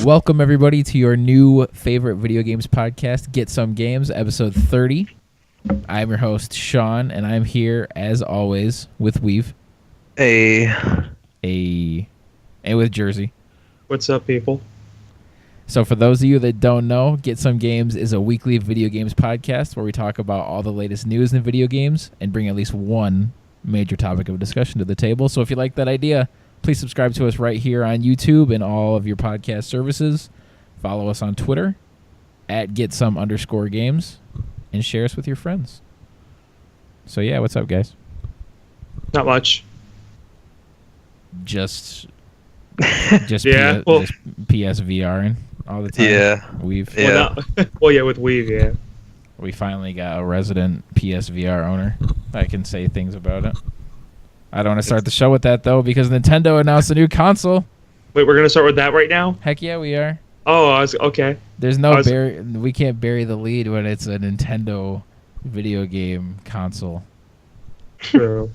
Welcome, everybody, to your new favorite video games podcast, Get Some Games, episode 30. I'm your host, Sean, and I'm here, as always, with Weave. And with Jersey. What's up, people? So for those of you that don't know, Get Some Games is a weekly video games podcast where we talk about all the latest news in video games and bring at least one major topic of discussion to the table. So if you like that idea, please subscribe to us right here on YouTube and all of your podcast services. Follow us on Twitter at @GetSome_games and share us with your friends. So yeah, what's up, guys? Not much. Just yeah, just PSVRing all the time. Yeah, with Weave, yeah. We finally got a resident PSVR owner. I can say things about it. I don't want to start the show with that, though, because Nintendo announced a new console. Wait, we're going to start with that right now? Heck yeah, we are. Oh, okay. There's we can't bury the lead when it's a Nintendo video game console. True.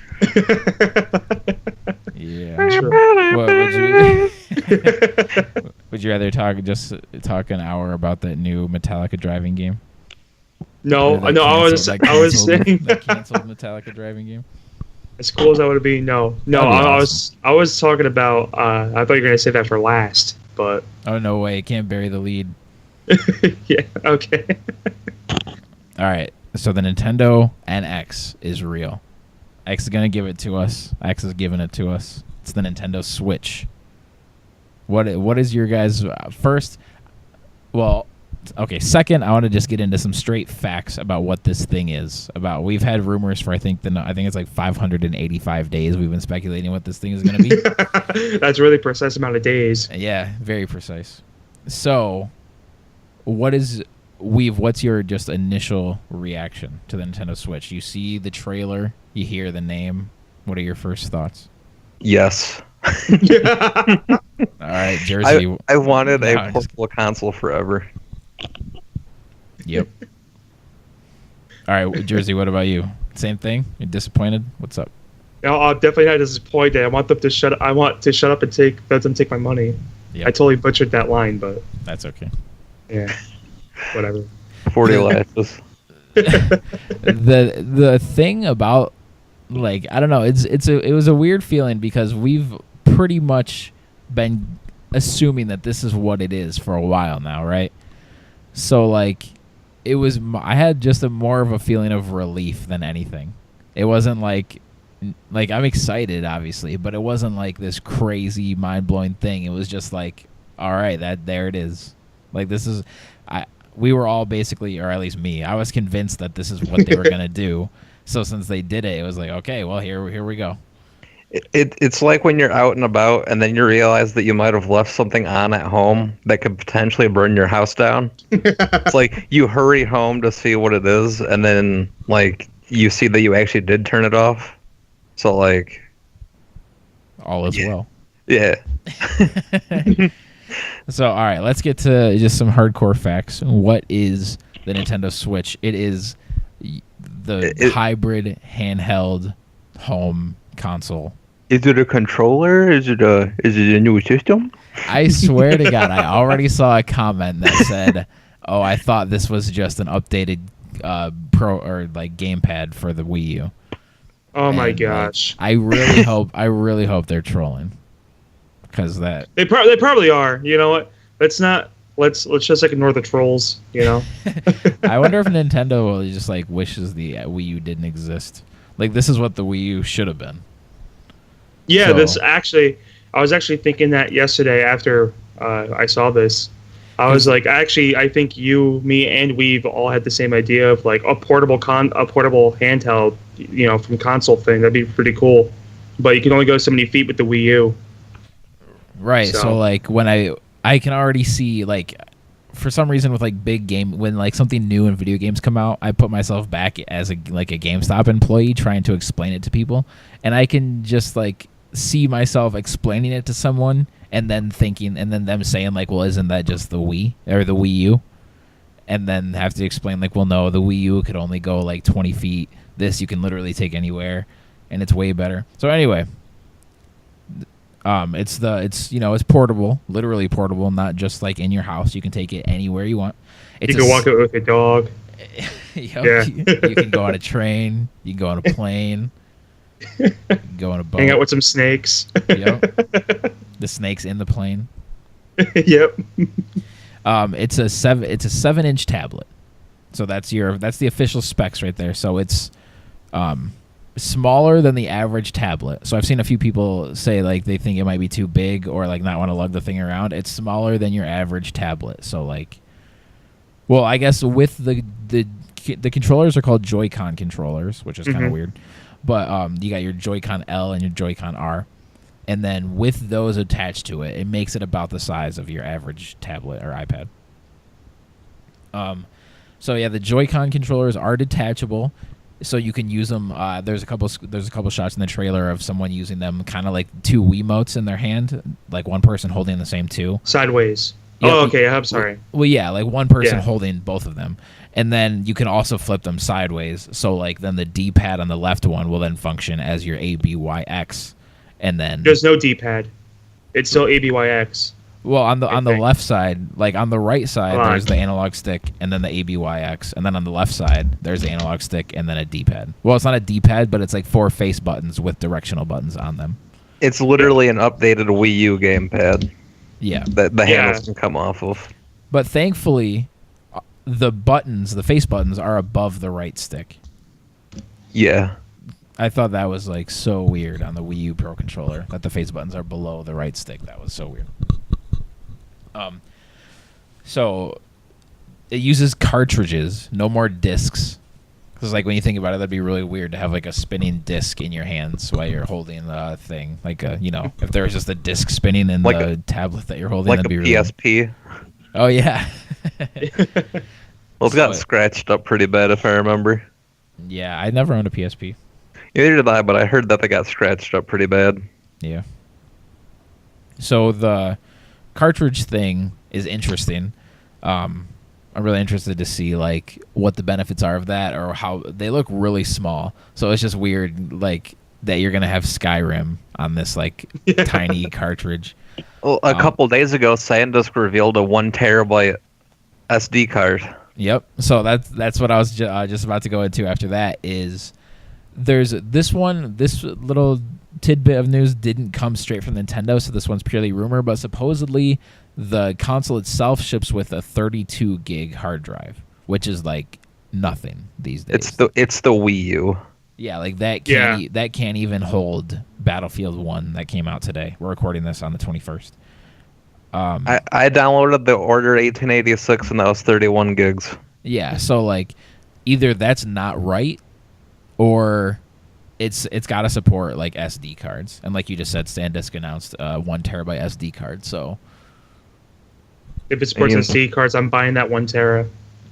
Yeah. True. What would you rather talk an hour about that new Metallica driving game? No, I was saying that canceled Metallica driving game. As cool as that would be, no. Awesome. I was talking about. I thought you were gonna say that for last, but oh no way! Can't bury the lead. Yeah. Okay. All right. So the Nintendo NX is real. X is gonna give it to us. X is giving it to us. It's the Nintendo Switch. What is your guys' first? Well, okay. Second, I want to just get into some straight facts about what this thing is. We've had rumors for I think it's like 585 days. We've been speculating what this thing is going to be. That's a really precise amount of days. Yeah, very precise. So, what's your just initial reaction to the Nintendo Switch? You see the trailer, you hear the name. What are your first thoughts? Yes. All right, Jersey. I wanted a portable console forever. Yep. All right, Jersey, what about you? Same thing? You're disappointed? What's up? No, I'm definitely not disappointed. I want them to shut up. I want to shut up and let them take my money. Yep. I totally butchered that line, but that's okay. Yeah. Whatever. 40 lashes. The thing about, like, I don't know, it was a weird feeling because we've pretty much been assuming that this is what it is for a while now, right? So like I had just more of a feeling of relief than anything. It wasn't like I'm excited obviously, but it wasn't like this crazy mind-blowing thing. It was just like, all right, there it is. Like we were all basically, or at least me, I was convinced that this is what they were going to do. So since they did it, it was like, okay, well here we go. It's like when you're out and about and then you realize that you might have left something on at home that could potentially burn your house down. It's like you hurry home to see what it is, and then like you see that you actually did turn it off. So like all is well. Yeah. So all right, let's get to just some hardcore facts. What is the Nintendo Switch? It is the hybrid handheld home console. Is it a controller? Is it a new system? I swear to God, I already saw a comment that said, "Oh, I thought this was just an updated pro or like gamepad for the Wii U." Oh my gosh! I really hope they're trolling, because that they probably are. You know what? Let's just like ignore the trolls. You know. I wonder if Nintendo just like wishes the Wii U didn't exist. Like this is what the Wii U should have been. Yeah, I was actually thinking that yesterday after I saw this. I was like, I think you, me, and We've all had the same idea of like a portable handheld, from console thing. That'd be pretty cool. But you can only go so many feet with the Wii U. Right. So like when I can already see like, for some reason with like big game, when like something new in video games come out, I put myself back as a GameStop employee trying to explain it to people, and I can just like see myself explaining it to someone and then them saying like, well, isn't that just the Wii or the Wii U? And then have to explain like, well, no, the Wii U could only go like 20 feet. This you can literally take anywhere, and it's way better. So anyway, It's portable, literally portable, not just like in your house. You can take it anywhere you want. You can walk it with a dog. Yeah. You can go on a train. You can go on a plane. You can go on a boat. Hang out with some snakes. Yep. The snakes in the plane. Yep. It's a 7-inch tablet. So that's the official specs right there. So it's smaller than the average tablet. So I've seen a few people say like they think it might be too big or like not want to lug the thing around. It's smaller than your average tablet. So like, well, I guess with the controllers are called Joy-Con controllers, which is kind of weird. But you got your Joy-Con L and your Joy-Con R. And then with those attached to it, it makes it about the size of your average tablet or iPad. So yeah, the Joy-Con controllers are detachable, so you can use them. There's a couple shots in the trailer of someone using them, kind of like two Wiimotes in their hand, like one person holding the same two. Sideways. Yep. Oh, okay. I'm sorry. Well, yeah, like one person holding both of them, and then you can also flip them sideways. So like then the D-pad on the left one will then function as your A, B, Y, X, and then there's no D-pad. It's still A, B, Y, X. Well, on the left side, like on the right side, there's the analog stick and then the ABYX, and then on the left side, there's the analog stick and then a D-pad. Well, it's not a D-pad, but it's like 4 face buttons with directional buttons on them. It's literally an updated Wii U gamepad. Yeah, that the handles can come off of. But thankfully, the face buttons, are above the right stick. Yeah. I thought that was like so weird on the Wii U Pro controller that the face buttons are below the right stick. That was so weird. So it uses cartridges, no more discs. Because like when you think about it, that'd be really weird to have like a spinning disc in your hands while you're holding the thing. Like if there was just a disc spinning in like the tablet that you're holding, like that'd be a really PSP. Oh yeah. Well, it's gotten scratched up pretty bad if I remember. Yeah, I never owned a PSP. Neither did I, but I heard that they got scratched up pretty bad. Yeah. So the cartridge thing is interesting. I'm really interested to see like what the benefits are of that, or how they look really small. So it's just weird, like that you're gonna have Skyrim on this like tiny cartridge. Well, a couple days ago, SanDisk revealed a 1 terabyte SD card. Yep. So that's what I was just about to go into after that. Is there's this little tidbit of news didn't come straight from Nintendo, so this one's purely rumor, but supposedly the console itself ships with a 32 gig hard drive, which is like nothing these days. It's the Wii U. Yeah, like that can't even hold Battlefield 1 that came out today. We're recording this on the 21st. I downloaded the Order 1886 and that was 31 gigs. Yeah, so like either that's not right, or it's got to support like SD cards, and like you just said, SanDisk announced 1 terabyte SD card. So if it supports SD cards, I'm buying that 1 tera.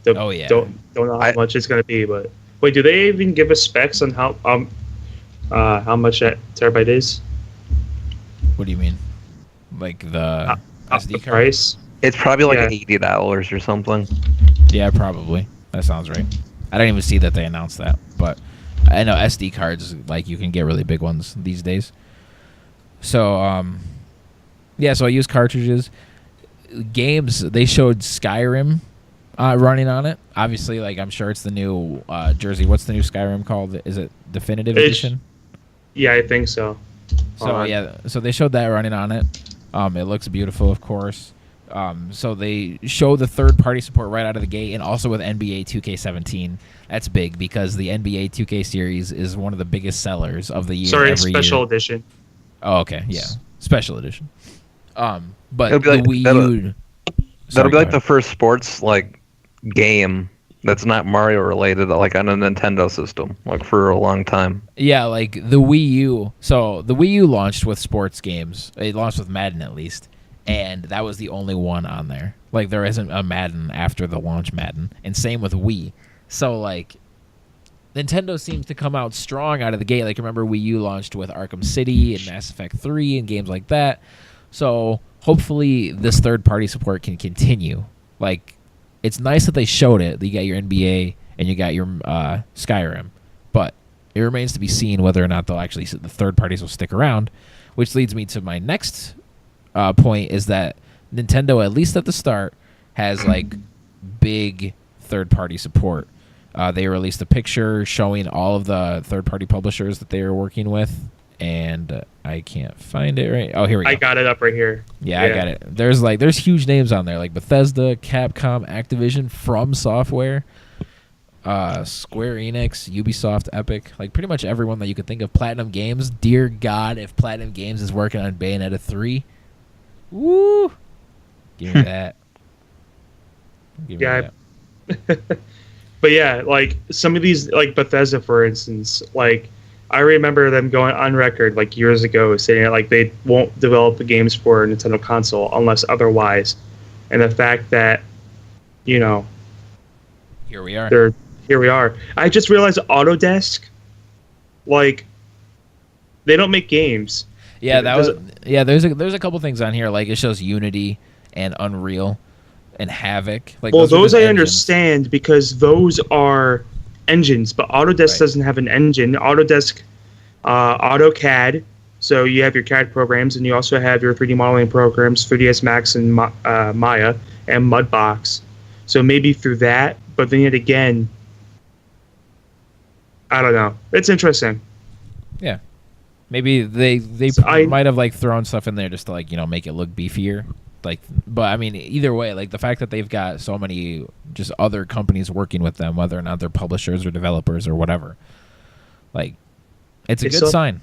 Oh yeah. Don't know how much it's gonna be, but wait, do they even give us specs on how much that terabyte is? What do you mean? Like the SD card price? It's probably like $80 or something. Yeah, probably. That sounds right. I didn't even see that they announced that, but I know SD cards, like you can get really big ones these days. So so I use cartridges. Games, they showed Skyrim running on it. Obviously, like I'm sure it's the new Jersey. What's the new Skyrim called? Is it Definitive Edition? Yeah, I think so. So so they showed that running on it. It looks beautiful, of course. So they show the third-party support right out of the gate, and also with NBA 2K17. That's big because the NBA 2K series is one of the biggest sellers of the year. Sorry, special edition. Oh, okay, yeah, special edition. But it'll be like, the Wii U. That'll be like the first sports like game that's not Mario related, like on a Nintendo system, like for a long time. Yeah, like the Wii U. So the Wii U launched with sports games. It launched with Madden at least, and that was the only one on there. Like there isn't a Madden after the launch Madden, and same with Wii. So like Nintendo seems to come out strong out of the gate. Like remember Wii U launched with Arkham City and Mass Effect 3 and games like that. So hopefully this third-party support can continue. Like it's nice that they showed it. You got your NBA and you got your Skyrim, but it remains to be seen whether or not the third parties will stick around, which leads me to my next point is that Nintendo, at least at the start, has like big third-party support. They released a picture showing all of the third-party publishers that they are working with, and I can't find it right. Oh, here we go. I got it up right here. Yeah, I got it. There's huge names on there like Bethesda, Capcom, Activision, From Software, Square Enix, Ubisoft, Epic, like pretty much everyone that you could think of. Platinum Games. Dear God, if Platinum Games is working on Bayonetta 3, woo! Give me that. Give me that. But yeah, like some of these, like Bethesda, for instance, like I remember them going on record like years ago saying like they won't develop the games for a Nintendo console unless otherwise. And the fact that, you know, here we are. Here we are. I just realized Autodesk, like, they don't make games. Yeah, there's a couple things on here like it shows Unity and Unreal and Havoc. Like, well, those I understand because those are engines, but Autodesk doesn't have an engine. Autodesk, AutoCAD. So you have your CAD programs, and you also have your 3D modeling programs, 3ds Max and Maya and Mudbox. So maybe through that, but then yet again, I don't know. It's interesting. Yeah, maybe they might have like thrown stuff in there just to like make it look beefier. Like, but I mean, either way, like the fact that they've got so many just other companies working with them, whether or not they're publishers or developers or whatever, like it's a good sign.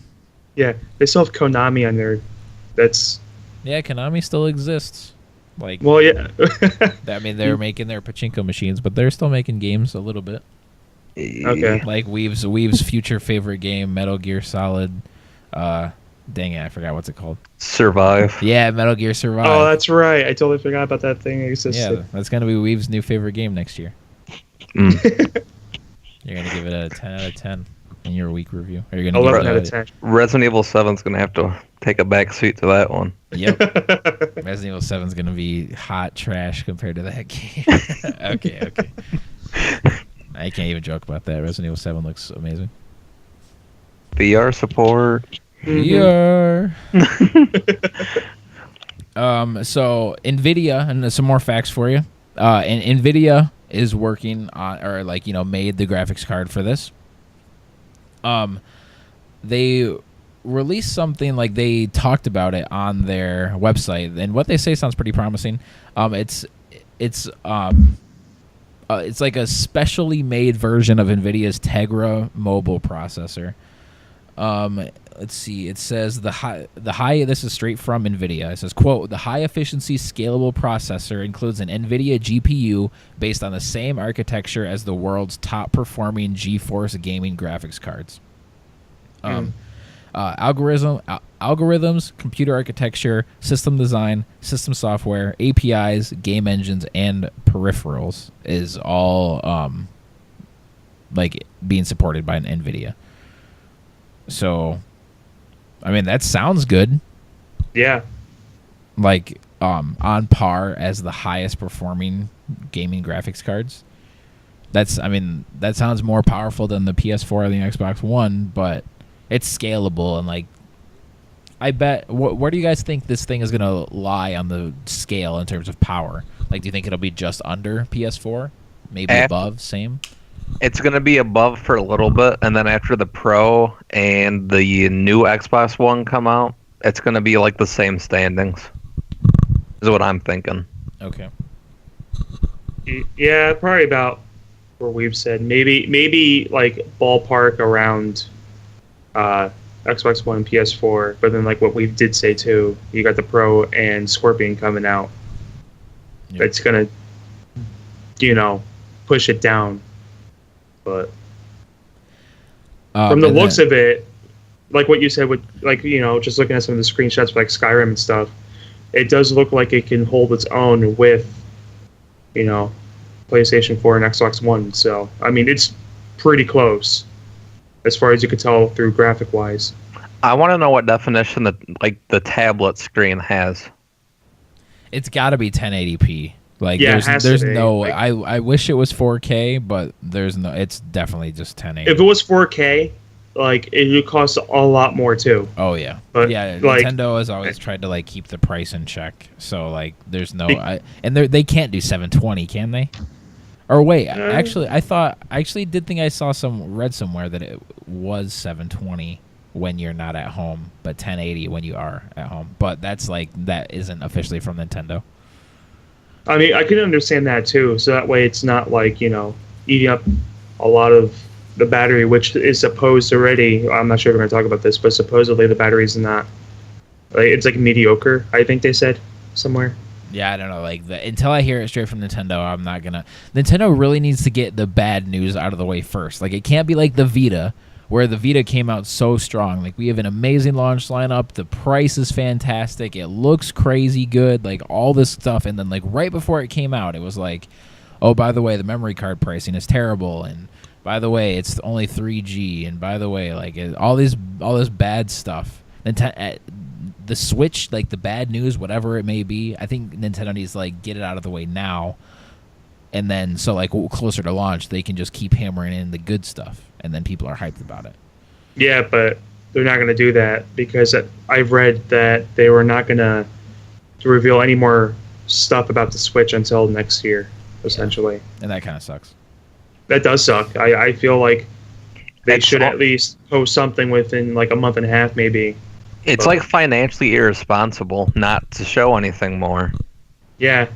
Yeah, they still have Konami on there. Konami still exists. Like, well, yeah. I mean, they're making their pachinko machines, but they're still making games a little bit. Okay. Like Weave's future favorite game, Metal Gear Solid. Dang it, I forgot what's it called. Survive. Yeah, Metal Gear Survive. Oh, that's right. I totally forgot about that thing existed. Yeah, that's gonna be Weave's new favorite game next year. Mm. You're gonna give it a 10 out of 10 in your week review. Or you're gonna 11 out of 10. Resident Evil 7's gonna have to take a back seat to that one. Yep. Resident Evil 7's gonna be hot trash compared to that game. Okay. I can't even joke about that. Resident Evil 7 looks amazing. VR support. VR. So NVIDIA, and some more facts for you. And NVIDIA is working on, or like made the graphics card for this. They released something, like they talked about it on their website, and what they say sounds pretty promising. It's like a specially made version of NVIDIA's Tegra mobile processor. Let's see. It says the high. This is straight from NVIDIA. It says, quote, the high efficiency scalable processor includes an NVIDIA GPU based on the same architecture as the world's top performing GeForce gaming graphics cards. Algorithms, computer architecture, system design, system software, APIs, game engines, and peripherals is all like being supported by an NVIDIA. So, I mean, that sounds good. Yeah. Like on par as the highest performing gaming graphics cards. That sounds more powerful than the PS4 or the Xbox One, but it's scalable, and like I bet where do you guys think this thing is going to lie on the scale in terms of power? Like, do you think it'll be just under PS4? Maybe above, same? It's going to be above for a little bit, and then after the Pro and the new Xbox One come out, it's going to be like the same standings, is what I'm thinking. Okay. Yeah, probably about where we've said. Maybe like ballpark around Xbox One and PS4, but then like what we did say too, you got the Pro and Scorpion coming out. Yep. It's going to, push it down. But from the looks of it, like what you said with just looking at some of the screenshots of like Skyrim and stuff, it does look like it can hold its own with PlayStation 4 and Xbox One. So I mean, it's pretty close as far as you could tell through graphic wise. I want to know what definition the tablet screen has. It's got to be 1080p. Like, yeah, there's no. Like, I wish it was 4K, but there's no. It's definitely just 1080. If it was 4K, like it would cost a lot more too. Oh yeah, But yeah. like, Nintendo has always tried to like keep the price in check. So like, there's no, and they can't do 720, can they? Or wait, actually, I actually did think I saw read somewhere that it was 720 when you're not at home, but 1080 when you are at home. But that isn't officially from Nintendo. I mean, I can understand that too. So that way, it's not like eating up a lot of the battery, which is supposed already. I'm not sure if we're going to talk about this, but supposedly the battery is not. Like, it's like mediocre. I think they said somewhere. Yeah, I don't know. Like until I hear it straight from Nintendo, I'm not gonna. Nintendo really needs to get the bad news out of the way first. Like it can't be like the Vita, where the Vita came out so strong. Like we have an amazing launch lineup. The price is fantastic. It looks crazy good. Like all this stuff, and then like right before it came out, it was like, oh, by the way, the memory card pricing is terrible, and by the way, it's only 3G, and by the way, like all this bad stuff. The Switch, like the bad news, whatever it may be, I think Nintendo needs to like get it out of the way now, and then so like closer to launch, they can just keep hammering in the good stuff, and then people are hyped about it. Yeah, but they're not going to do that because I've read that they were not going to reveal any more stuff about the Switch until next year, essentially. And that kind of sucks. That does suck. I feel like they should at least post something within like a month and a half, maybe. It's like financially irresponsible not to show anything more. Yeah.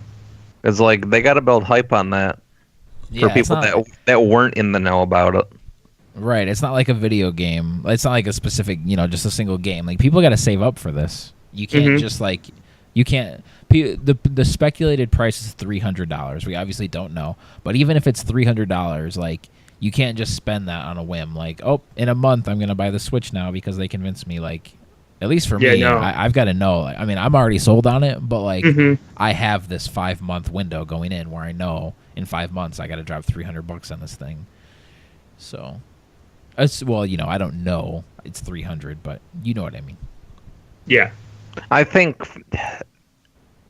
It's like they got to build hype on that for people that weren't in the know about it. Right. It's not like a video game. It's not like a specific, just a single game. Like people got to save up for this. You can't just like you can't. The speculated price is $300. We obviously don't know, but even if it's $300, like you can't just spend that on a whim. Like, oh, in a month I'm gonna buy the Switch now because they convinced me. Like, at least for me, no. I've got to know. Like, I mean, I'm already sold on it, but like, I have this 5-month window going in where I know in 5 months I got to drop $300 on this thing. So, well, I don't know it's 300, but you know what I mean. Yeah, I think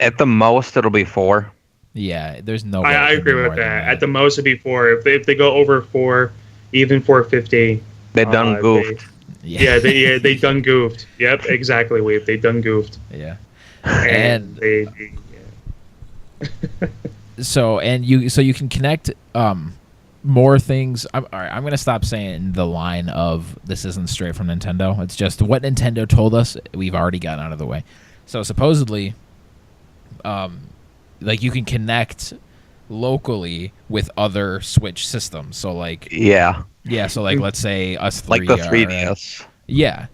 at the most it'll be 4. Yeah, there's no. I agree with that. At the most, it'd be 4. If they go over 4, even 450, they done goofed. They done goofed. Yep, exactly. They done goofed. Yeah, and so you can connect more things. All right, I'm gonna stop saying the line of this isn't straight from Nintendo. It's just what Nintendo told us. We've already gotten out of the way. So supposedly, like you can connect locally with other Switch systems. So like so like let's say us three, like the 3DS. Yeah.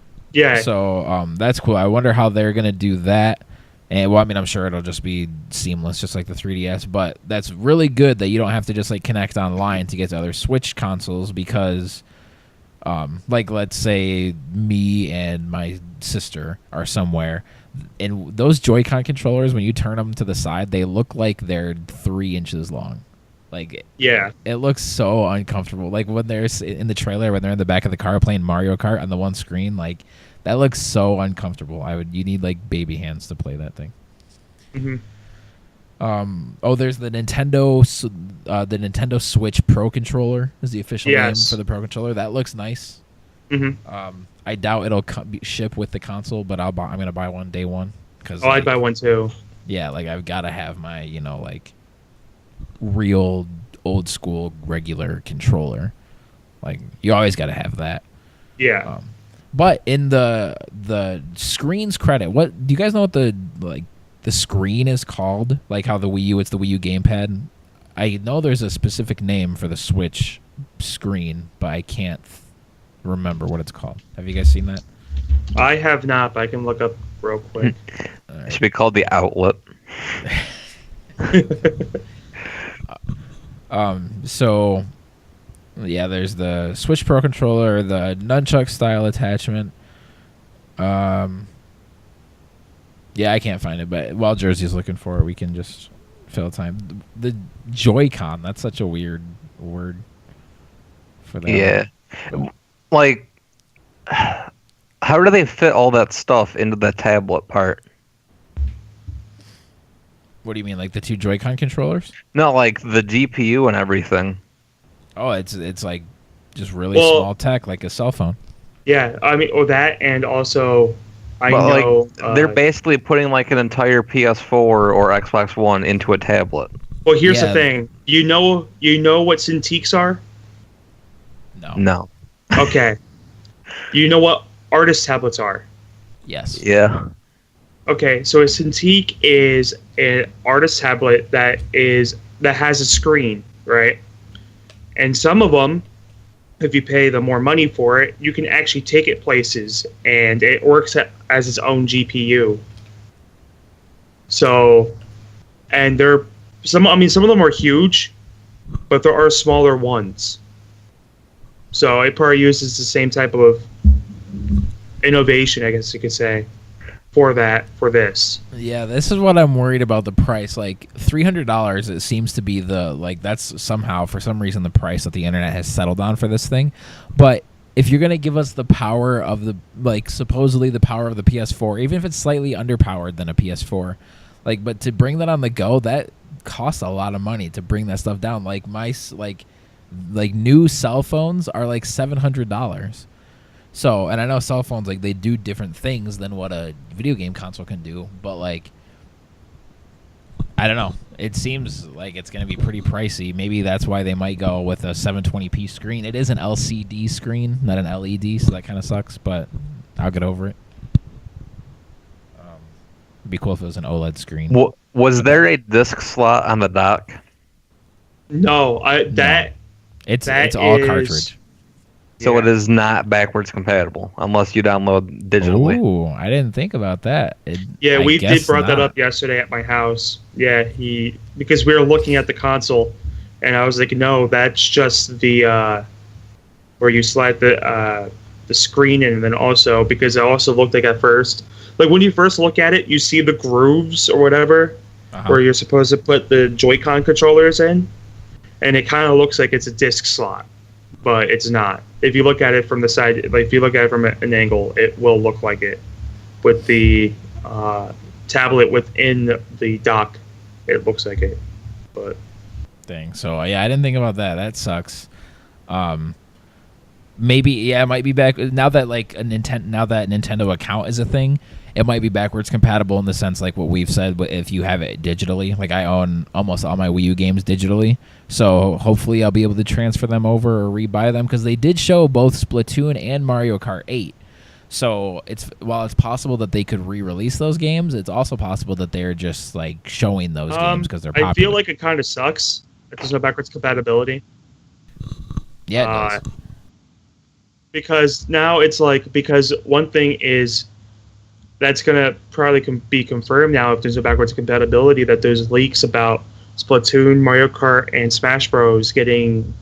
So that's cool. I wonder how they're gonna do that. And well, I mean, I'm sure it'll just be seamless, just like the 3DS. But that's really good that you don't have to just like connect online to get to other Switch consoles because, like, let's say me and my sister are somewhere, and those Joy-Con controllers, when you turn them to the side, they look like they're 3 inches long. Like, it looks so uncomfortable. Like when they're in the trailer, when they're in the back of the car playing Mario Kart on the one screen, like. That looks so uncomfortable. You need like baby hands to play that thing. There's the Nintendo Switch Pro Controller is the official name for the Pro Controller. That looks nice. I doubt it'll ship with the console, but I'm gonna buy one day one because I'd buy one too. Yeah, like I've got to have my like real old school regular controller. Like you always got to have that. Yeah. But in the screen's credit, what do you guys know what the screen is called? Like how the Wii U, it's the Wii U gamepad. I know there's a specific name for the Switch screen, but I can't remember what it's called. Have you guys seen that? I have not, but I can look up real quick. Right. It should be called the outlet. So yeah, there's the Switch Pro controller, the nunchuck style attachment. Yeah, I can't find it, but while Jersey's looking for it, we can just fill time. The Joy-Con, that's such a weird word for that. Yeah. Like, how do they fit all that stuff into the tablet part? What do you mean, like the 2 Joy-Con controllers? No, like the GPU and everything. Oh, it's like just really small tech, like a cell phone. Yeah, I mean, or that, and also, I But know. like they're basically putting like an entire PS4 or Xbox One into a tablet. Well, here's the Yeah, thing. You know what Cintiqs are? no, No. Okay. You know what artist tablets are? yes, Yeah. Okay, so a Cintiq is an artist tablet that has a screen, right? And some of them, if you pay the more money for it, you can actually take it places, and it works as its own GPU. So, and they're some. I mean, some of them are huge, but there are smaller ones. So it probably uses the same type of innovation, I guess you could say, for this. yeah. This is what I'm worried about the price. Like $300, it seems to be that's somehow for some reason the price that the internet has settled on for this thing. But if you're gonna give us the power of supposedly the power of the PS4, even if it's slightly underpowered than a PS4, but to bring that on the go, that costs a lot of money to bring that stuff down. Like new cell phones are like $700. So, and I know cell phones they do different things than what a video game console can do, but I don't know. It seems like it's going to be pretty pricey. Maybe that's why they might go with a 720p screen. It is an LCD screen, not an LED, so that kind of sucks, but I'll get over it. It'd be cool if it was an OLED screen. Was there a disc slot on the dock? No, It's all cartridge. So it is not backwards compatible unless you download digitally. Ooh, I didn't think about that. We did brought that up yesterday at my house. Yeah, because we were looking at the console, and I was like, no, that's just the where you slide the screen in, and then also because it also looked like at first, like when you first look at it, you see the grooves or whatever, where you're supposed to put the Joy-Con controllers in, and it kind of looks like it's a disc slot. But it's not. If you look at it from the side, if you look at it from an angle, it will look like it. With the tablet within the dock, it looks like it. But thing. So yeah, I didn't think about that. That sucks. Maybe it might be back now that now that Nintendo account is a thing. It might be backwards compatible in the sense like what we've said, but if you have it digitally, like I own almost all my Wii U games digitally, so hopefully I'll be able to transfer them over or rebuy them because they did show both Splatoon and Mario Kart 8. So while it's possible that they could re-release those games, it's also possible that they're just showing those games because they're popular. I feel like it kind of sucks if there's no backwards compatibility. Yeah, it does. Because now it's because one thing is that's going to probably be confirmed now if there's a backwards compatibility that there's leaks about Splatoon, Mario Kart, and Smash Bros. Getting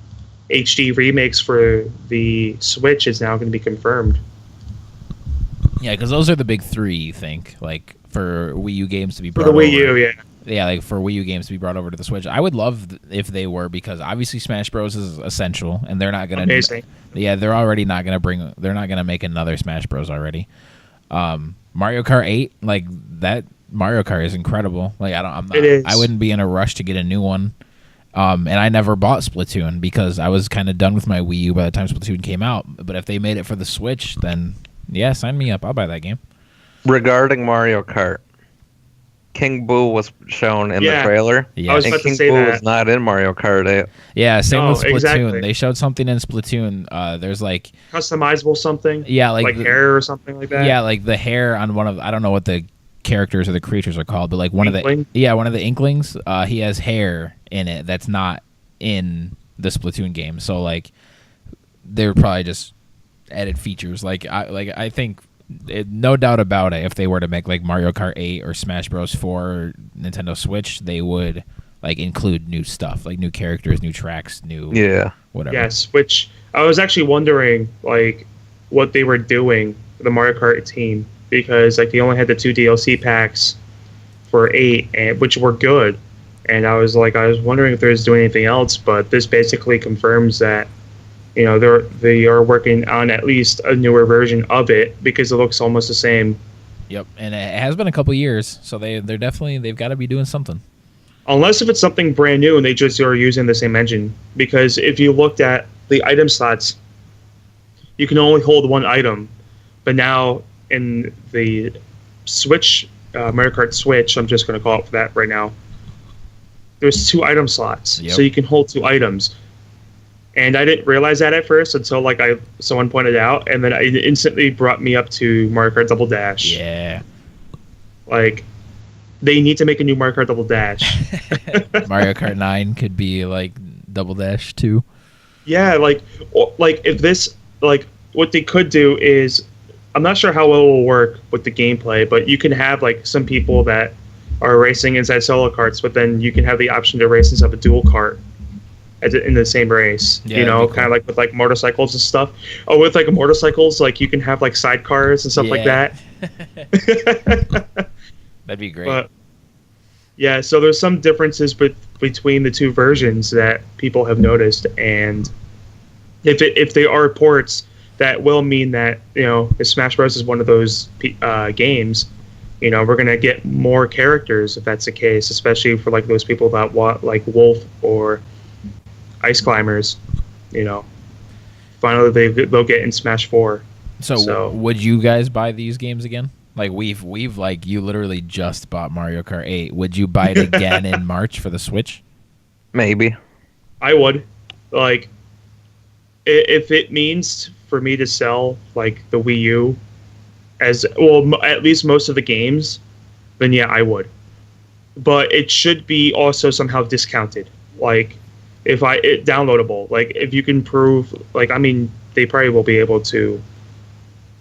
HD remakes for the Switch is now going to be confirmed. Yeah, because those are the big three, you think, for Wii U games to be brought over. For the Wii U, yeah. Yeah, for Wii U games to be brought over to the Switch. I would love if they were because obviously Smash Bros. Is essential, and they're not going to... Amazing. Yeah, they're already not going to they're not going to make another Smash Bros. Already. Mario Kart 8, that Mario Kart is incredible. It is. I wouldn't be in a rush to get a new one. And I never bought Splatoon because I was kind of done with my Wii U by the time Splatoon came out. But if they made it for the Switch, then yeah, sign me up. I'll buy that game. Regarding Mario Kart, King Boo was shown in the trailer. Yeah, I was about King to say Boo that. is not in Mario Kart 8. Yeah, same with Splatoon. Exactly. They showed something in Splatoon. There's customizable something. Yeah, hair or something like that. Yeah, the hair on one of I don't know what the characters or the creatures are called, but one Inkling? of the Inklings. He has hair in it that's not in the Splatoon game. So they're probably just added features. I think. No doubt about it. If they were to make Mario Kart 8 or Smash Bros. 4 or Nintendo Switch, they would include new stuff, new characters, new tracks, new whatever. Yes, which I was actually wondering what they were doing for the Mario Kart team because they only had the 2 DLC packs for 8, which were good, and I was wondering if they was doing anything else, but this basically confirms that. They are working on at least a newer version of it because it looks almost the same. Yep, and it has been a couple years, so they've got to be doing something. Unless if it's something brand new and they just are using the same engine. Because if you looked at the item slots, you can only hold one item. But now in the Switch, Mario Kart Switch, I'm just going to call it for that right now, there's 2 item slots. Yep. So you can hold 2 items. And I didn't realize that at first until someone pointed out, and then it instantly brought me up to Mario Kart Double Dash. Yeah. Like, they need to make a new Mario Kart Double Dash. Mario Kart 9 could be like Double Dash 2. Yeah, like if this, like, what they could do is, I'm not sure how well it will work with the gameplay, but you can have like some people that are racing inside solo carts, but then you can have the option to race inside a dual cart in the same race. Yeah, you know, cool. kind of like with like motorcycles and stuff. Oh, with like motorcycles, like you can have like sidecars and stuff like that. That'd be great. But yeah, so there's some differences between the 2 versions that people have noticed, and if they are ports, that will mean that, you know, if Smash Bros is one of those games, you know, we're gonna get more characters if that's the case, especially for like those people that want like Wolf or Ice Climbers. You know, finally they'll get in Smash 4. So would you guys buy these games again? Like we've like, you literally just bought Mario Kart 8. Would you buy it again in March for the Switch? Maybe. I would. Like, if it means for me to sell like the Wii U as well, at least most of the games, then yeah, I would. But it should be also somehow discounted. Like, downloadable. Like, if you can prove, like, I mean, they probably will be able to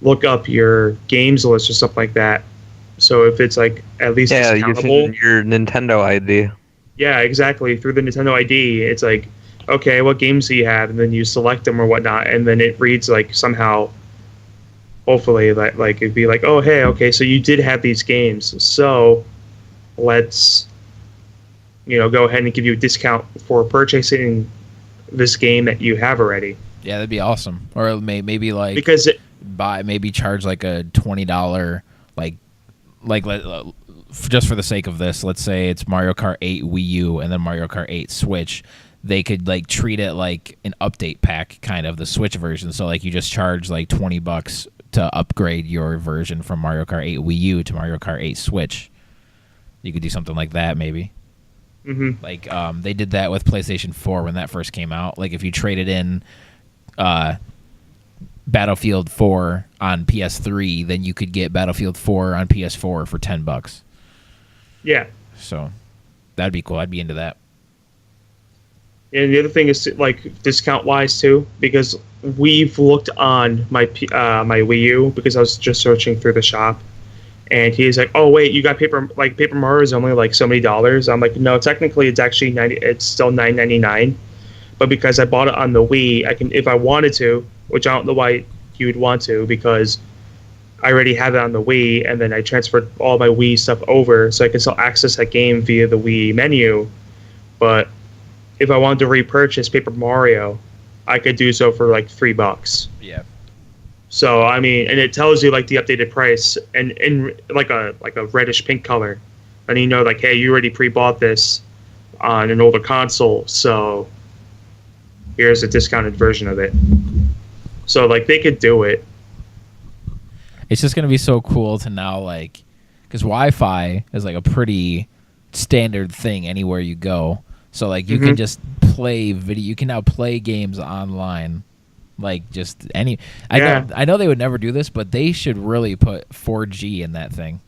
look up your games list or stuff like that. So if it's like at least discountable, your Nintendo ID. Yeah, exactly. Through the Nintendo ID, it's like, okay, what games do you have? And then you select them or whatnot, and then it reads like somehow, hopefully, that like it'd be like, oh, hey, okay, so you did have these games, so let's, you know, go ahead and give you a discount for purchasing this game that you have already. Yeah, that'd be awesome. Or maybe like, because maybe charge like a $20 like just for the sake of this, let's say it's Mario Kart 8 Wii U and then Mario Kart 8 Switch. They could like treat it like an update pack, kind of the Switch version. So like you just charge like $20 to upgrade your version from Mario Kart 8 Wii U to Mario Kart 8 Switch. You could do something like that, maybe. Mm-hmm. Like they did that with PlayStation 4 when that first came out. Like if you traded in Battlefield 4 on PS3, then you could get Battlefield 4 on PS4 for $10. Yeah. So that'd be cool. I'd be into that. And the other thing is, like, discount wise too, because we've looked on my my Wii U, because I was just searching through the shop, and he's like, "Oh wait, you got Paper Mario is only like so many dollars." I'm like, "No, technically it's actually it's still $9.99, but because I bought it on the Wii, I can, if I wanted to, which I don't know why you would want to, because I already have it on the Wii, and then I transferred all my Wii stuff over, so I can still access that game via the Wii menu, but if I wanted to repurchase Paper Mario, I could do so for like $3. Yeah. So I mean, and it tells you like the updated price and in like a reddish pink color, and you know, like, hey, you already pre-bought this on an older console, so here's a discounted version of it. So like they could do it. It's just gonna be so cool to now, like, because Wi-Fi is like a pretty standard thing anywhere you go. So like you can just play video. You can now play games online, like just any. I know they would never do this, but they should really put 4G in that thing.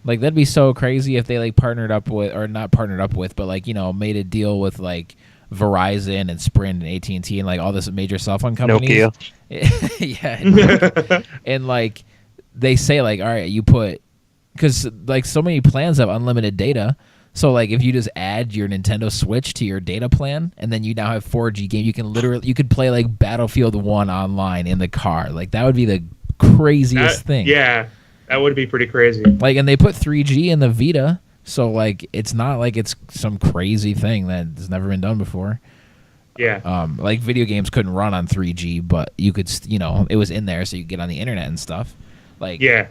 Like that'd be so crazy if they like partnered up with, or not partnered up with, but like, you know, made a deal with like Verizon and Sprint and AT&T and like all this major cell phone companies. Nokia. Yeah, and like they say like, all right, you put, because like so many plans have unlimited data. So like if you just add your Nintendo Switch to your data plan, and then you now have 4G game, you could play like Battlefield 1 online in the car. Like that would be the craziest thing. Yeah, that would be pretty crazy. Like, and they put 3G in the Vita, so like it's not like it's some crazy thing that's never been done before. Yeah. Like video games couldn't run on 3G, but you could, you know, it was in there so you could get on the internet and stuff. Like, yeah.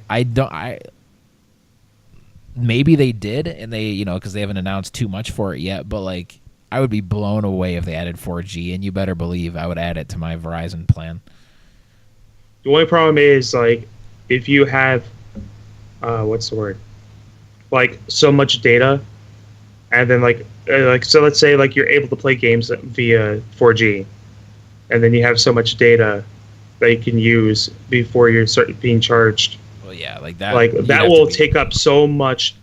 Maybe they did, and they, you know, because they haven't announced too much for it yet, but like I would be blown away if they added 4G, and you better believe I would add it to my Verizon plan. The only problem is like if you have what's the word? Like so much data, and then like so let's say like you're able to play games via 4G, and then you have so much data that you can use before you start being charged. Well, yeah, like that. Like that will take up so much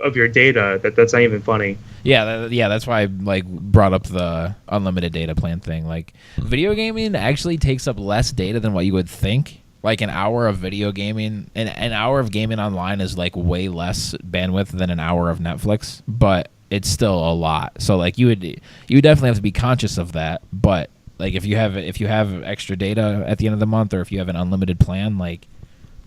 of your data that's not even funny. Yeah, that's why I like brought up the unlimited data plan thing. Like, video gaming actually takes up less data than what you would think. Like an hour of video gaming, an hour of gaming online is like way less bandwidth than an hour of Netflix, but it's still a lot. So like you definitely have to be conscious of that. But like if you have extra data at the end of the month, or if you have an unlimited plan, like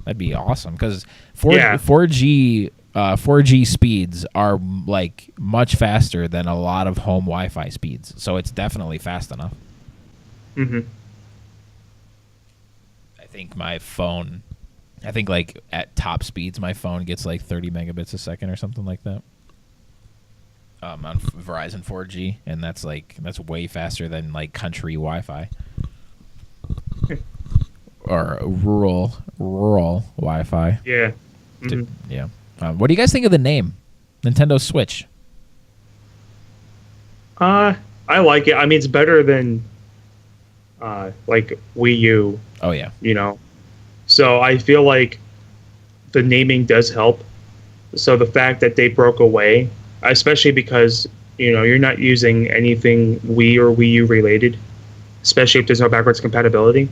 that'd be awesome because 4G 4G speeds are like much faster than a lot of home Wi-Fi speeds, so it's definitely fast enough. Mm-hmm. I think like at top speeds, my phone gets like 30 megabits a second or something like that. On Verizon 4G, and that's way faster than like country Wi-Fi or rural Wi-Fi. Yeah. Mm-hmm. Yeah. What do you guys think of the name, Nintendo Switch? I like it. I mean, it's better than like Wii U. Oh yeah. You know, so I feel like the naming does help. So the fact that they broke away, especially because you're not using anything Wii or Wii U related, especially if there's no backwards compatibility.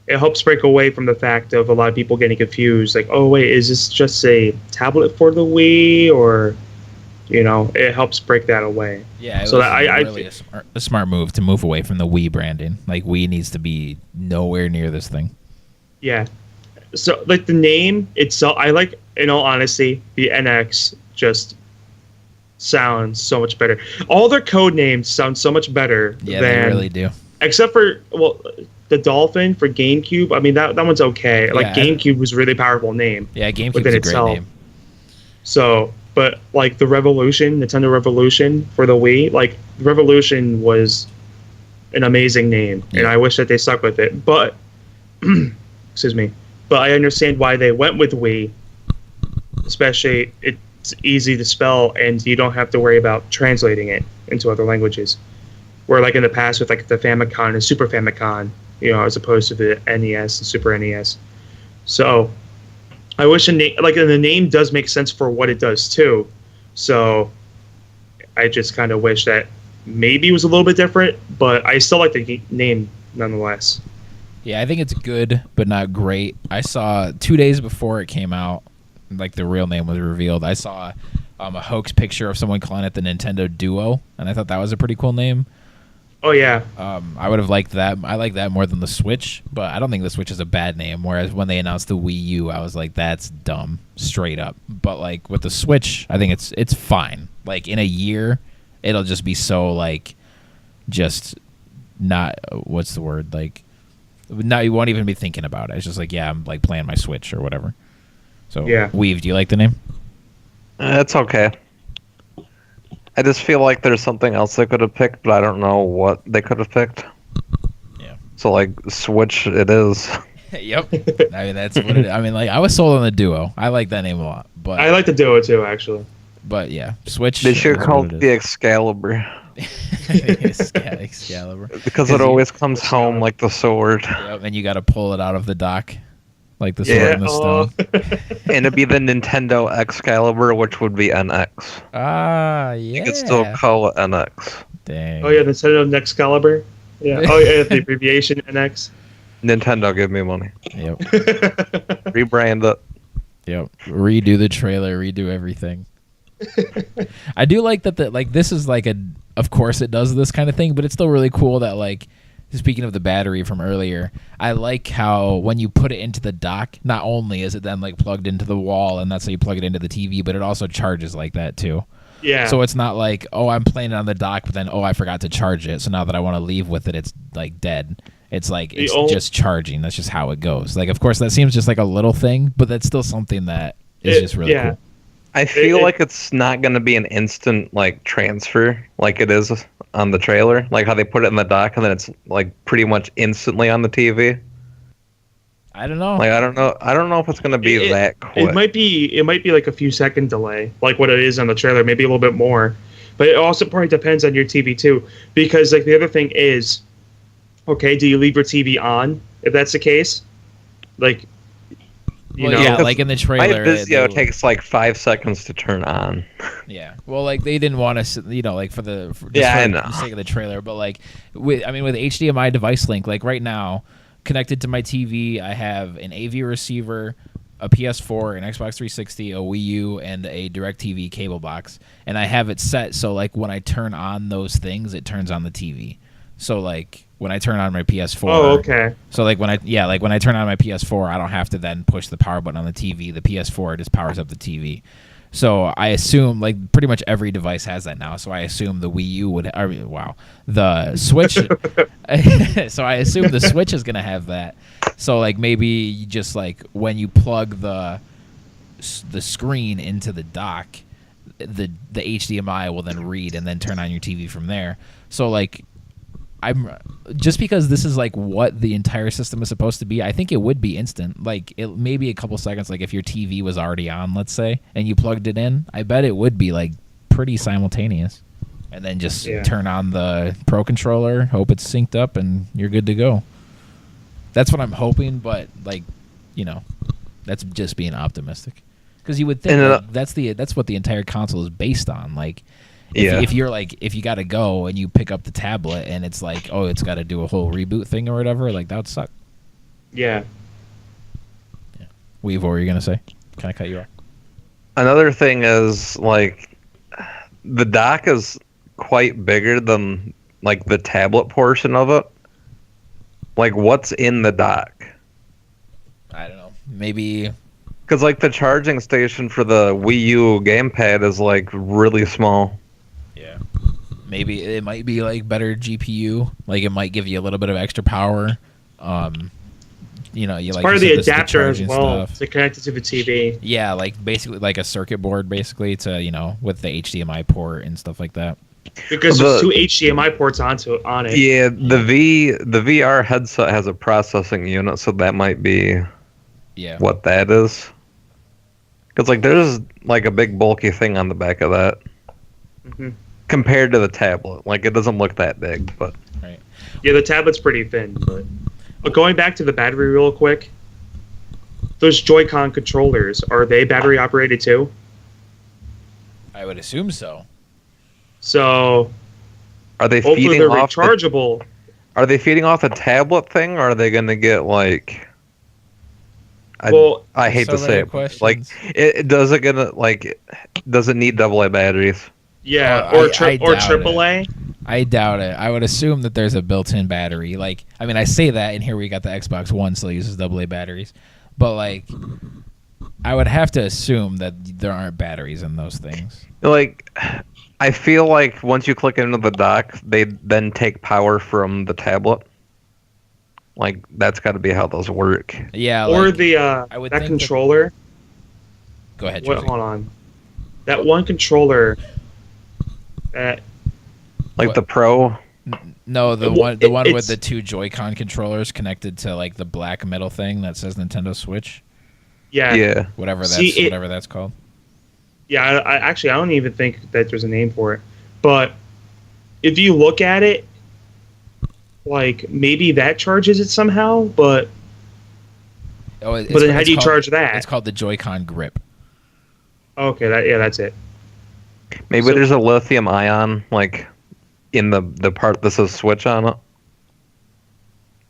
It helps break away from the fact of a lot of people getting confused, like, oh wait, is this just a tablet for the Wii, or it helps break that away. Yeah, so a smart move to move away from the Wii branding. Like Wii needs to be nowhere near this thing. Yeah, so like the name itself, I like. In all honesty, the NX just sounds so much better. All their code names sound so much better. Yeah, they really do. Except for the Dolphin for GameCube. I mean that one's okay. Yeah, like GameCube was a really powerful name. Yeah, GameCube's a great name. So, but like the Revolution, Nintendo Revolution for the Wii, like Revolution was an amazing name, and I wish that they stuck with it. But excuse me. But I understand why they went with Wii, especially it's easy to spell and you don't have to worry about translating it into other languages. Where like in the past with like the Famicom and Super Famicom, as opposed to the NES and Super NES. So I wish the name does make sense for what it does too. So I just kind of wish that maybe it was a little bit different, but I still like the name nonetheless. Yeah, I think it's good, but not great. I saw 2 days before it came out, like the real name was revealed, I saw a hoax picture of someone calling it the Nintendo Duo, and I thought that was a pretty cool name. Oh yeah. I would have liked that. I like that more than the Switch, but I don't think the Switch is a bad name. Whereas when they announced the Wii U, I was like, that's dumb, straight up. But like with the Switch, I think it's fine. Like in a year, it'll just be so like, just not what's the word, like, now you won't even be thinking about it. It's just like, yeah, I'm like playing my Switch or whatever. So yeah. Weave, do you like the name? It's okay. I just feel like there's something else they could have picked, but I don't know what they could have picked. Yeah. So like Switch it is. Yep. I mean that's what it is. I mean like I was sold on the Duo. I like that name a lot. But I like the Duo too, actually. But yeah, Switch. They should call it the Excalibur. Excalibur. Because it always comes home like the sword. Yep, and you got to pull it out of the dock, like the sword in the stone. And it'd be the Nintendo Excalibur, which would be NX. Ah, yeah. You could still call it NX. Dang. Oh yeah, Nintendo Nexcalibur. Yeah. Oh yeah, the abbreviation NX. Nintendo, give me money. Yep. Rebrand it. Yep. Redo the trailer. Redo everything. I do like that. This is like of course it does this kind of thing, but it's still really cool that like. Speaking of the battery from earlier, I like how when you put it into the dock, not only is it then like plugged into the wall and that's how you plug it into the TV, but it also charges like that too. Yeah. So it's not like, oh, I'm playing it on the dock, but then, oh, I forgot to charge it. So now that I want to leave with it, it's like dead. It's like, it's just charging. That's just how it goes. Like, of course, that seems just like a little thing, but that's still something that is just really cool. I feel like it's not going to be an instant like transfer like it is on the trailer, like how they put it in the dock and then it's like pretty much instantly on the TV. I don't know. Like I don't know if it's gonna be that quick. It might be like a few second delay, like what it is on the trailer, maybe a little bit more. But it also probably depends on your TV too, because like the other thing is, okay, do you leave your TV on if that's the case? Like, yeah, like in the trailer, my Vizio takes like 5 seconds to turn on. Yeah, well, like they didn't want to, like for the sake of the trailer, but like with HDMI device link, like right now, connected to my TV, I have an AV receiver, a PS4, an Xbox 360, a Wii U, and a DirecTV cable box, and I have it set so like when I turn on those things, it turns on the TV. So like when I turn on my PS4, oh okay. So like when I turn on my PS4, I don't have to then push the power button on the TV. The PS4 just powers up the TV. So I assume like pretty much every device has that now. So I assume the Wii U would. The Switch. So I assume the Switch is gonna have that. So like maybe you just like when you plug the screen into the dock, the HDMI will then read and then turn on your TV from there. So like I'm just because this is like what the entire system is supposed to be, I think it would be instant. Like it maybe a couple seconds, like if your TV was already on, let's say, and you plugged it in, I bet it would be like pretty simultaneous. And then just turn on the Pro controller, hope it's synced up, and you're good to go. That's what I'm hoping, but like, that's just being optimistic. Because you would think that's what the entire console is based on. Like, if you got to go and you pick up the tablet and it's like, oh, it's got to do a whole reboot thing or whatever, like that would suck. Yeah. Weave, what were you gonna say? Can I cut you off? Another thing is like the dock is quite bigger than like the tablet portion of it. Like what's in the dock? I don't know. Maybe because like the charging station for the Wii U gamepad is like really small. Yeah. Maybe it might be like better GPU. Like it might give you a little bit of extra power. You like part of the adapter as well to connect it to the TV. Yeah, like basically like a circuit board, basically to with the HDMI port and stuff like that. Because there's two HDMI ports on it. Yeah, the VR headset has a processing unit, so that might be what that is. Because like there's like a big bulky thing on the back of that compared to the tablet. Like it doesn't look that big, but right. Yeah, the tablet's pretty thin. But going back to the battery real quick, those Joy-Con controllers, are they battery operated too? I would assume so. So are they hopefully feeding they're off rechargeable? Are they feeding off a tablet thing, or are they going to get like? I hate to say it, but, like does it need AA batteries? Yeah, or AAA. I doubt it. I would assume that there's a built-in battery. Like, I mean, I say that, and here we got the Xbox One still uses AA batteries, but like, I would have to assume that there aren't batteries in those things. Like, I feel like once you click into the dock, they then take power from the tablet. Like, that's got to be how those work. Yeah. Or like, that controller. Go ahead. Hold on. That one controller. The Pro. No, the one with the two Joy-Con controllers connected to like the black metal thing that says Nintendo Switch. Yeah. Whatever that's called. Yeah, I don't even think that there's a name for it. But if you look at it, like maybe that charges it somehow, but then how do you charge that? It's called the Joy-Con grip. Okay, that's it. Maybe there's a lithium ion like in the part that says Switch on it.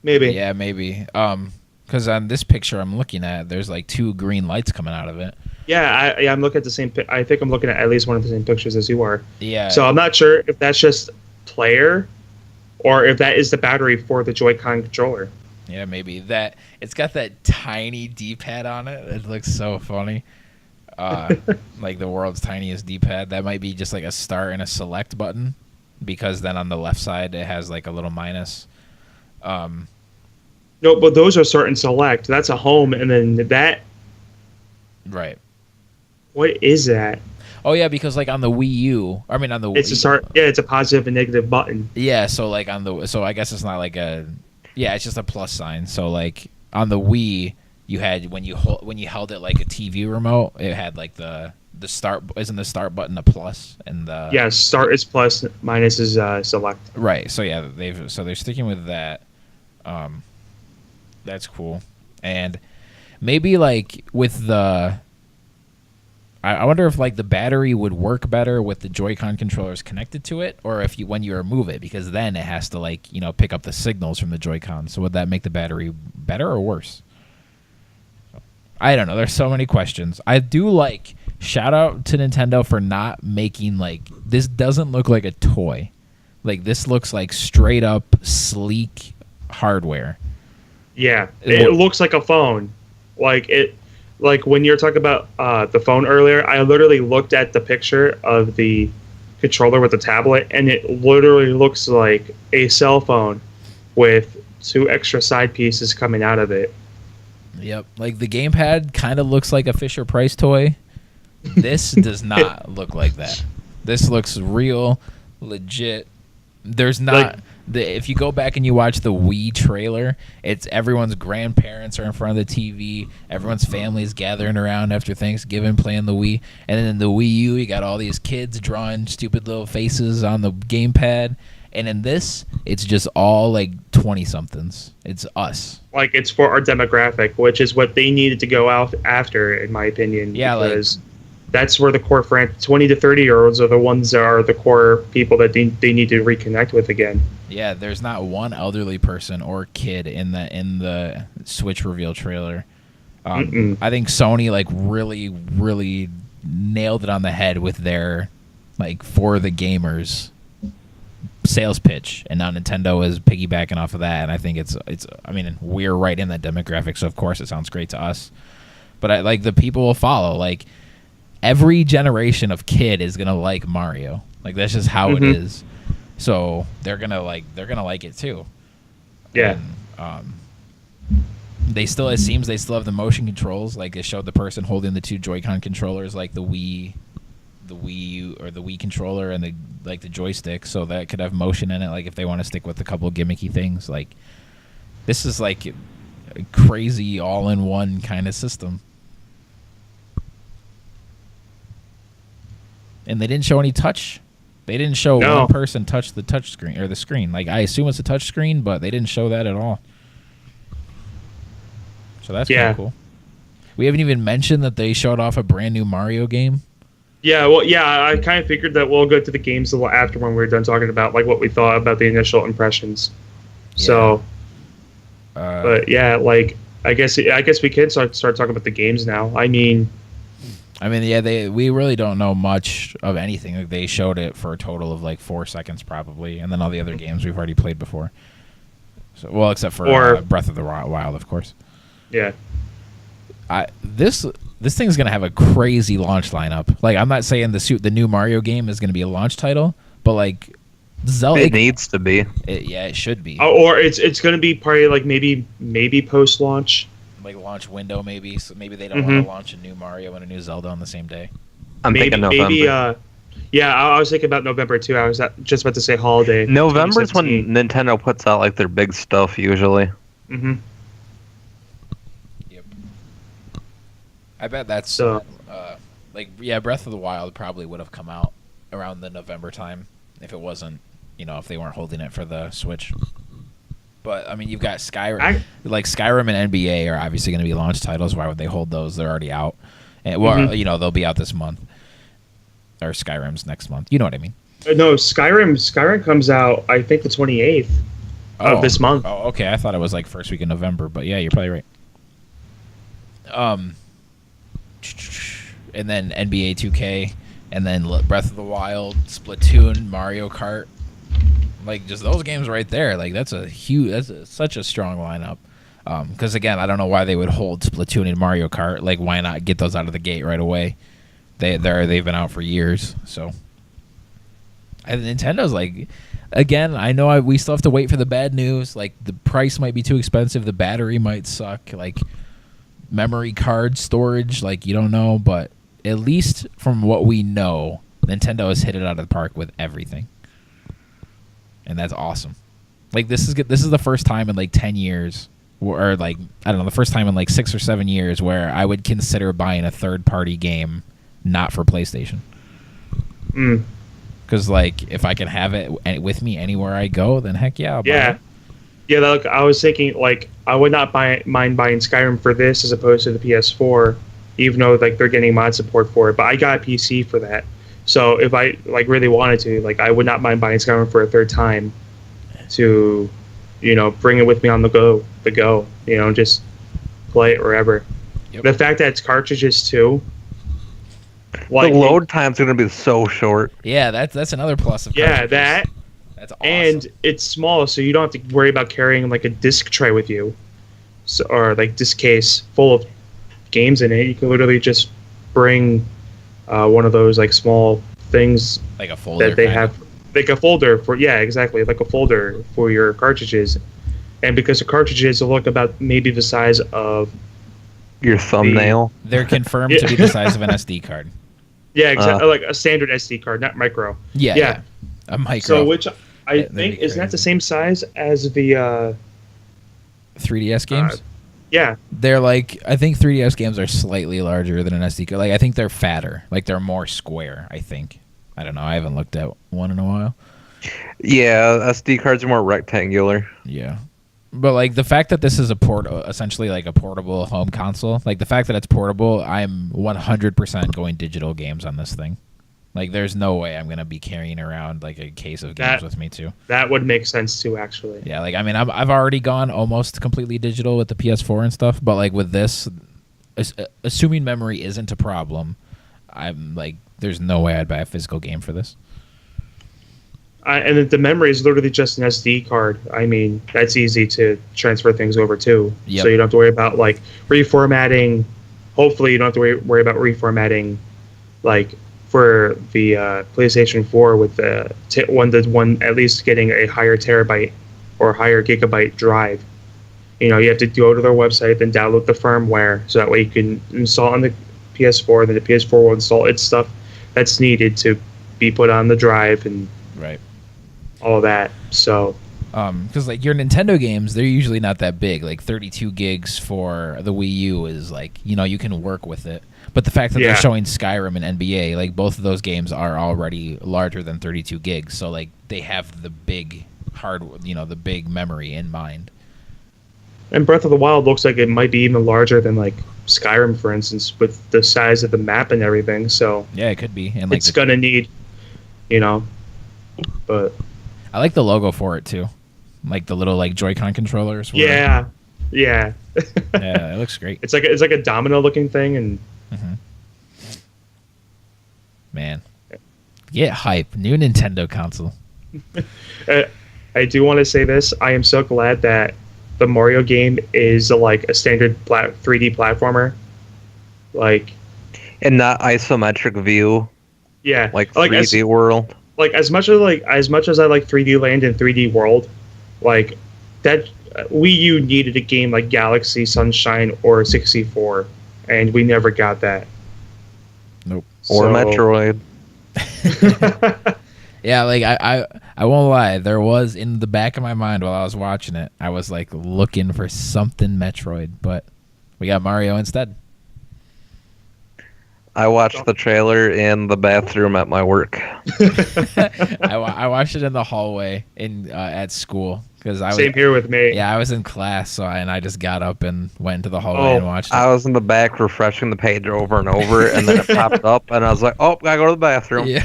Maybe. Yeah, maybe. Because on this picture I'm looking at, there's like two green lights coming out of it. Yeah, I'm looking at the same. I think I'm looking at least one of the same pictures as you are. Yeah. So I'm not sure if that's just player, or if that is the battery for the Joy-Con controller. Yeah, maybe that. It's got that tiny D-pad on it. It looks so funny. Like the world's tiniest D-pad. That might be just like a start and a select button, because then on the left side it has like a little minus. No, but those are start and select. That's a home, and then that. Right. What is that? Oh yeah, because like on the Wii U, I mean on the It's a start. Yeah, it's a positive and negative button. yeah. So like on the so I guess it's not like a yeah, it's just a plus sign. So like on the Wii, you had when you held it like a TV remote, it had like the start isn't the start button a plus and the Yeah, start is plus, minus is select. right. So yeah, they're sticking with that. That's cool, and maybe like with the. I wonder if like the battery would work better with the Joy-Con controllers connected to it, or if when you remove it, because then it has to like pick up the signals from the Joy-Con. So would that make the battery better or worse? I don't know. There's so many questions. I do like shout out to Nintendo for not making like this doesn't look like a toy. Like this looks like straight up sleek hardware. Yeah, it looks like a phone. Like when you're talking about the phone earlier, I literally looked at the picture of the controller with the tablet, and it literally looks like a cell phone with 2 extra side pieces coming out of it. Yep, like the gamepad kind of looks like a Fisher Price toy. This does not look like that. This looks real, legit. There's not if you go back and you watch the Wii trailer, it's everyone's grandparents are in front of the TV, everyone's families gathering around after Thanksgiving playing the Wii, and then in the Wii U, you got all these kids drawing stupid little faces on the gamepad, and in this, it's just all like 20-somethings. It's us. Like it's for our demographic, which is what they needed to go out after, in my opinion. Yeah, because that's where the core 20 to 30-year-olds are the ones that are the core people that they need to reconnect with again. Yeah, there's not one elderly person or kid in the Switch reveal trailer. I think Sony like really nailed it on the head with their like for the gamers sales pitch, and now Nintendo is piggybacking off of that. And I think it's I mean we're right in that demographic, so of course it sounds great to us. But I like the people will follow like. Every generation of kid is gonna like Mario. Like that's just how it is. So they're gonna like it too. Yeah. And, it seems they still have the motion controls. Like they showed the person holding the 2 Joy-Con controllers, like the Wii U or the Wii controller and the joystick. So that could have motion in it. Like if they want to stick with a couple of gimmicky things. Like this is like a crazy all-in-one kind of system. And they didn't show any touch. They didn't show one person touch the touch screen or the screen. Like I assume it's a touch screen, but they didn't show that at all. So that's kind of cool. We haven't even mentioned that they showed off a brand new Mario game. Yeah, well, yeah, I kind of figured that we'll go to the games a little after when we're done talking about like what we thought about the initial impressions. Yeah. So, but yeah, like I guess we can start talking about the games now. I mean, yeah, we really don't know much of anything. Like, they showed it for a total of like 4 seconds probably, and then all the other games we've already played before. So, well, except for Breath of the Wild, of course. Yeah. This thing's gonna have a crazy launch lineup. Like, I'm not saying the new Mario game is gonna be a launch title, but like Zelda, it needs to be. It should be. Or it's gonna be probably like maybe post launch. Like launch window, maybe. So maybe they don't want to launch a new Mario and a new Zelda on the same day. I'm thinking November. Maybe, I was thinking about November too. I was just about to say holiday. November's when Nintendo puts out like their big stuff usually. Mm-hmm. Yep. I bet that's Breath of the Wild probably would have come out around the November time if it wasn't, if they weren't holding it for the Switch. But I mean, you've got Skyrim. Skyrim and NBA are obviously going to be launch titles. Why would they hold those? They're already out. And, they'll be out this month. Or Skyrim's next month. You know what I mean? No, Skyrim comes out, I think, the 28th of this month. Oh, okay. I thought it was like first week of November, but yeah, you're probably right. And then NBA 2K, and then Breath of the Wild, Splatoon, Mario Kart. Like, just those games right there. Like, that's such a strong lineup. Because again, I don't know why they would hold Splatoon and Mario Kart. Like, why not get those out of the gate right away? They've been out for years. So, and Nintendo's like, again, I know we still have to wait for the bad news. Like, the price might be too expensive. The battery might suck. Like, memory card storage. Like, you don't know. But at least from what we know, Nintendo has hit it out of the park with everything, and that's awesome. Like this is the first time in like 10 years, or like I don't know, the first time in like 6 or 7 years where I would consider buying a third-party game not for PlayStation. Because like if I can have it with me anywhere I go, then heck yeah, I'll buy it. Yeah, like, I was thinking, like, I would not mind buying Skyrim for this as opposed to the PS4, even though like they're getting mod support for it. But I got a PC for that, so if I like really wanted to, like, I would not mind buying Skyrim for a third time to, bring it with me on the go, just play it wherever. Yep. The fact that it's cartridges too. Like, the load time's gonna be so short. Yeah, that's another plus of cartridges. That's awesome. And it's small, so you don't have to worry about carrying like a disc tray with you, or like disc case full of games in it. You can literally just bring one of those like small things, like a folder that they have, like a folder for exactly, like a folder for your cartridges. And because the cartridges will look about maybe the size of your thumbnail, they're confirmed to be the size of an SD card. Yeah, exactly, like a standard SD card, not micro. Yeah. A micro. So which I think is not the same size as the 3DS games. Yeah, they're like, I think 3DS games are slightly larger than an SD card. Like I think they're fatter. Like they're more square. I think. I don't know. I haven't looked at one in a while. Yeah, SD cards are more rectangular. Yeah. But like the fact that this is essentially like a portable home console, like the fact that it's portable, I'm 100% going digital games on this thing. Like there's no way I'm gonna be carrying around like a case of games with me too. That would make sense too, actually. Yeah, like I mean, I've already gone almost completely digital with the PS4 and stuff, but like with this, assuming memory isn't a problem, I'm like, there's no way I'd buy a physical game for this. And the memory is literally just an SD card. I mean, that's easy to transfer things over to. Yep. So you don't have to worry about like reformatting. Hopefully, you don't have to worry about reformatting, like for the PlayStation 4 with the one at least getting a higher terabyte or higher gigabyte drive. You have to go to their website, then download the firmware, so that way you can install it on the PS4. Then the PS4 will install its stuff that's needed to be put on the drive and all of that. So because like your Nintendo games, they're usually not that big. Like 32 gigs for the Wii U is like, you can work with it. But the fact that they're showing Skyrim and NBA, like both of those games are already larger than 32 gigs. So like they have the big the big memory in mind. And Breath of the Wild looks like it might be even larger than like Skyrim, for instance, with the size of the map and everything. So yeah, it could be. And like it's gonna need, but I like the logo for it too, like the little like Joy-Con controllers. Yeah. Yeah, it looks great. It's like a domino looking thing, and man, get hype! New Nintendo console. I do want to say this. I am so glad that the Mario game is like a standard 3D platformer, like, and not isometric view. Yeah, like 3D world. Like as much as I like 3D Land and 3D World, like that Wii U needed a game like Galaxy, Sunshine, or 64, and we never got that. Nope. Or Metroid. Yeah, like I won't lie, there was in the back of my mind while I was watching it, I was like looking for something Metroid, but we got Mario instead. I watched the trailer in the bathroom at my work. I watched it in the hallway at school because I was same here with me. Yeah, I was in class, so I just got up and went into the hallway and watched it. I was in the back refreshing the page over and over, and then it popped up, and I was like, "Oh, gotta go to the bathroom." Yeah.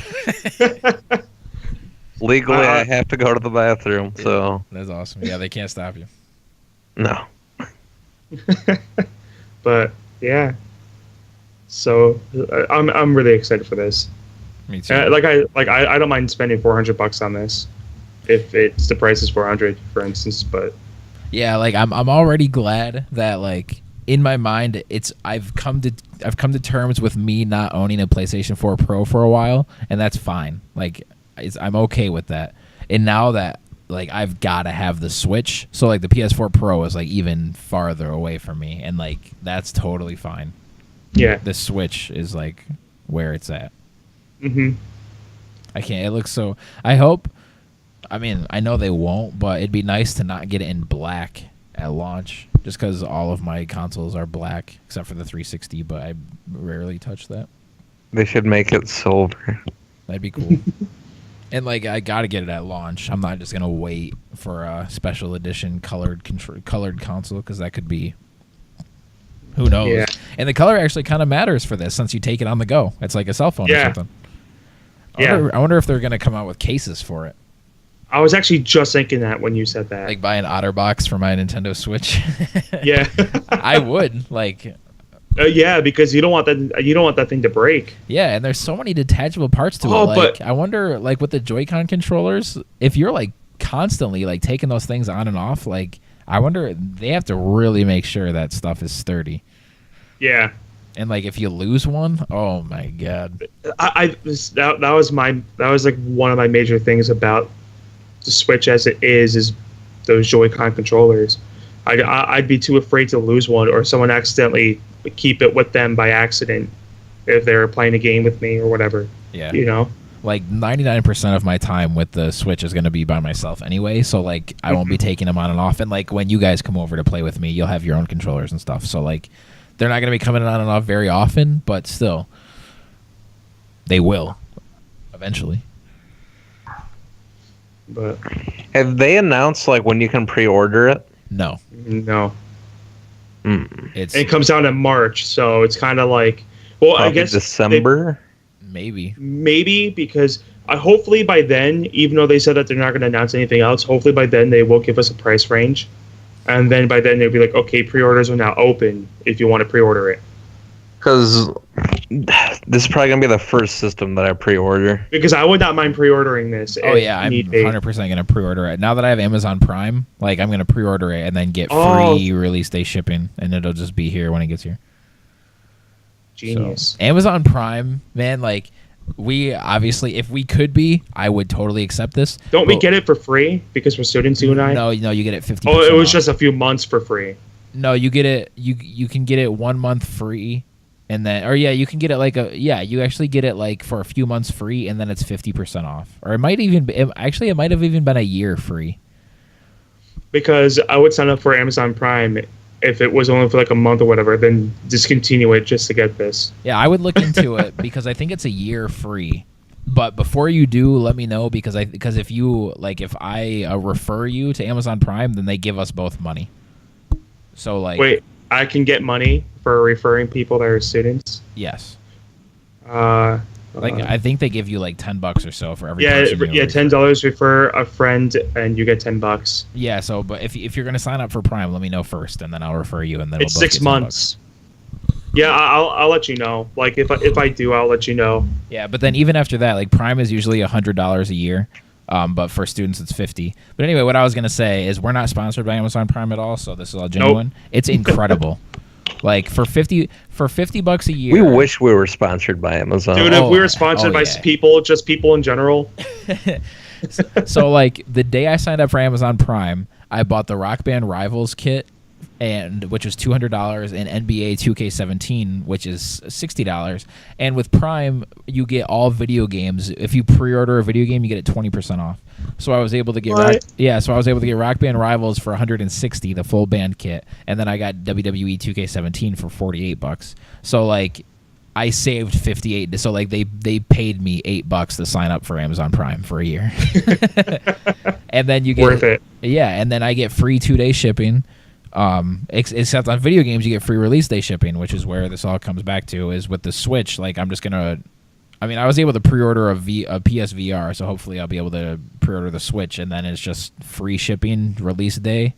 Legally, I have to go to the bathroom. So that's awesome. Yeah, they can't stop you. No. But yeah. So I'm really excited for this. Me too. I don't mind spending $400 on this, if it's the price is $400, for instance. But yeah, like I'm already glad that like in my mind I've come to terms with me not owning a PlayStation 4 Pro for a while, and that's fine. Like I'm okay with that. And now that like I've got to have the Switch, so like the PS4 Pro is like even farther away from me, and like that's totally fine. Yeah, the Switch is like where it's at. Mm-hmm. I can't. It looks so. I hope. I mean, I know they won't, but it'd be nice to not get it in black at launch, just because all of my consoles are black except for the 360. But I rarely touch that. They should make it silver. That'd be cool. And like, I gotta get it at launch. I'm not just gonna wait for a special edition colored console, because that could be. Who knows? Yeah. And the color actually kind of matters for this, since you take it on the go. It's like a cell phone or something. I wonder if they're gonna come out with cases for it. I was actually just thinking that when you said that. Like buy an OtterBox for my Nintendo Switch. Yeah. I would like. Yeah, because you don't want that thing to break. Yeah, and there's so many detachable parts to it. Like, but I wonder, like with the Joy-Con controllers, if you're like constantly like taking those things on and off, like I wonder, they have to really make sure that stuff is sturdy. Yeah. And like if you lose one, oh my god. That was like one of my major things about the Switch as it is those Joy-Con controllers. I'd be too afraid to lose one, or someone accidentally keep it with them by accident if they're playing a game with me or whatever. Yeah. You know? Like 99% of my time with the Switch is going to be by myself anyway, so like I won't be taking them on and off. And like when you guys come over to play with me, you'll have your own controllers and stuff. So like they're not going to be coming on and off very often, but still they will eventually. But have they announced like when you can pre-order it? No. It comes out in March, so it's kind of like, well, I guess December. Maybe because hopefully by then, even though they said that they're not going to announce anything else, hopefully by then they will give us a price range, and then by then they'll be like, okay, pre-orders are now open if you want to pre-order it. Because this is probably gonna be the first system that I pre-order. Because I would not mind pre-ordering this. Oh yeah, I'm 100% gonna pre-order it. Now that I have Amazon Prime, like I'm gonna pre-order it and then get free release day shipping, and it'll just be here when it gets here. Genius. So, Amazon Prime, man, like we obviously, if we could be, I would totally accept this. Don't we get it for free because we're students, you and I? No, you get it 50%. Oh, it was just a few months for free. No, you get it. You can get it 1 month free. And then, or yeah, you can get it like you actually get it like for a few months free, and then it's 50% off. Or it might even be, actually, it might have even been a year free. Because I would sign up for Amazon Prime if it was only for like a month or whatever, then discontinue it just to get this. Yeah, I would look into it because I think it's a year free. But before you do, let me know because if you like, if I refer you to Amazon Prime, then they give us both money. So like, wait, I can get money for referring people that are students? Yes. Like I think they give you like $10 or so for every person. Yeah, $10 refer a friend and you get $10. Yeah, so but if you're gonna sign up for Prime, let me know first, and then I'll refer you, and then it's we'll both 6 months. Yeah, I'll let you know. Like if I do, I'll let you know. Yeah, but then even after that, like Prime is usually $100 a year. But for students it's $50. But anyway, what I was gonna say is we're not sponsored by Amazon Prime at all, so this is all genuine. Nope. It's incredible. Like for $50 a year. We wish we were sponsored by Amazon. Dude, if we were sponsored by people, just people in general. So like the day I signed up for Amazon Prime, I bought the Rock Band Rivals kit, which was $200, and NBA 2K17, which is $60. And with Prime, you get all video games. If you pre-order a video game, you get it 20% off. So I was able to get Rock Band Rivals for $160, the full band kit, and then I got WWE 2K17 for $48. So like I saved $58. So like they paid me $8 to sign up for Amazon Prime for a year. And then you get worth it. Yeah, and then I get free 2-day shipping. Except on video games, you get free release day shipping, which is where this all comes back to. Is with the Switch, like I'm just gonna. I mean, I was able to pre-order a PSVR, so hopefully I'll be able to pre-order the Switch, and then it's just free shipping release day.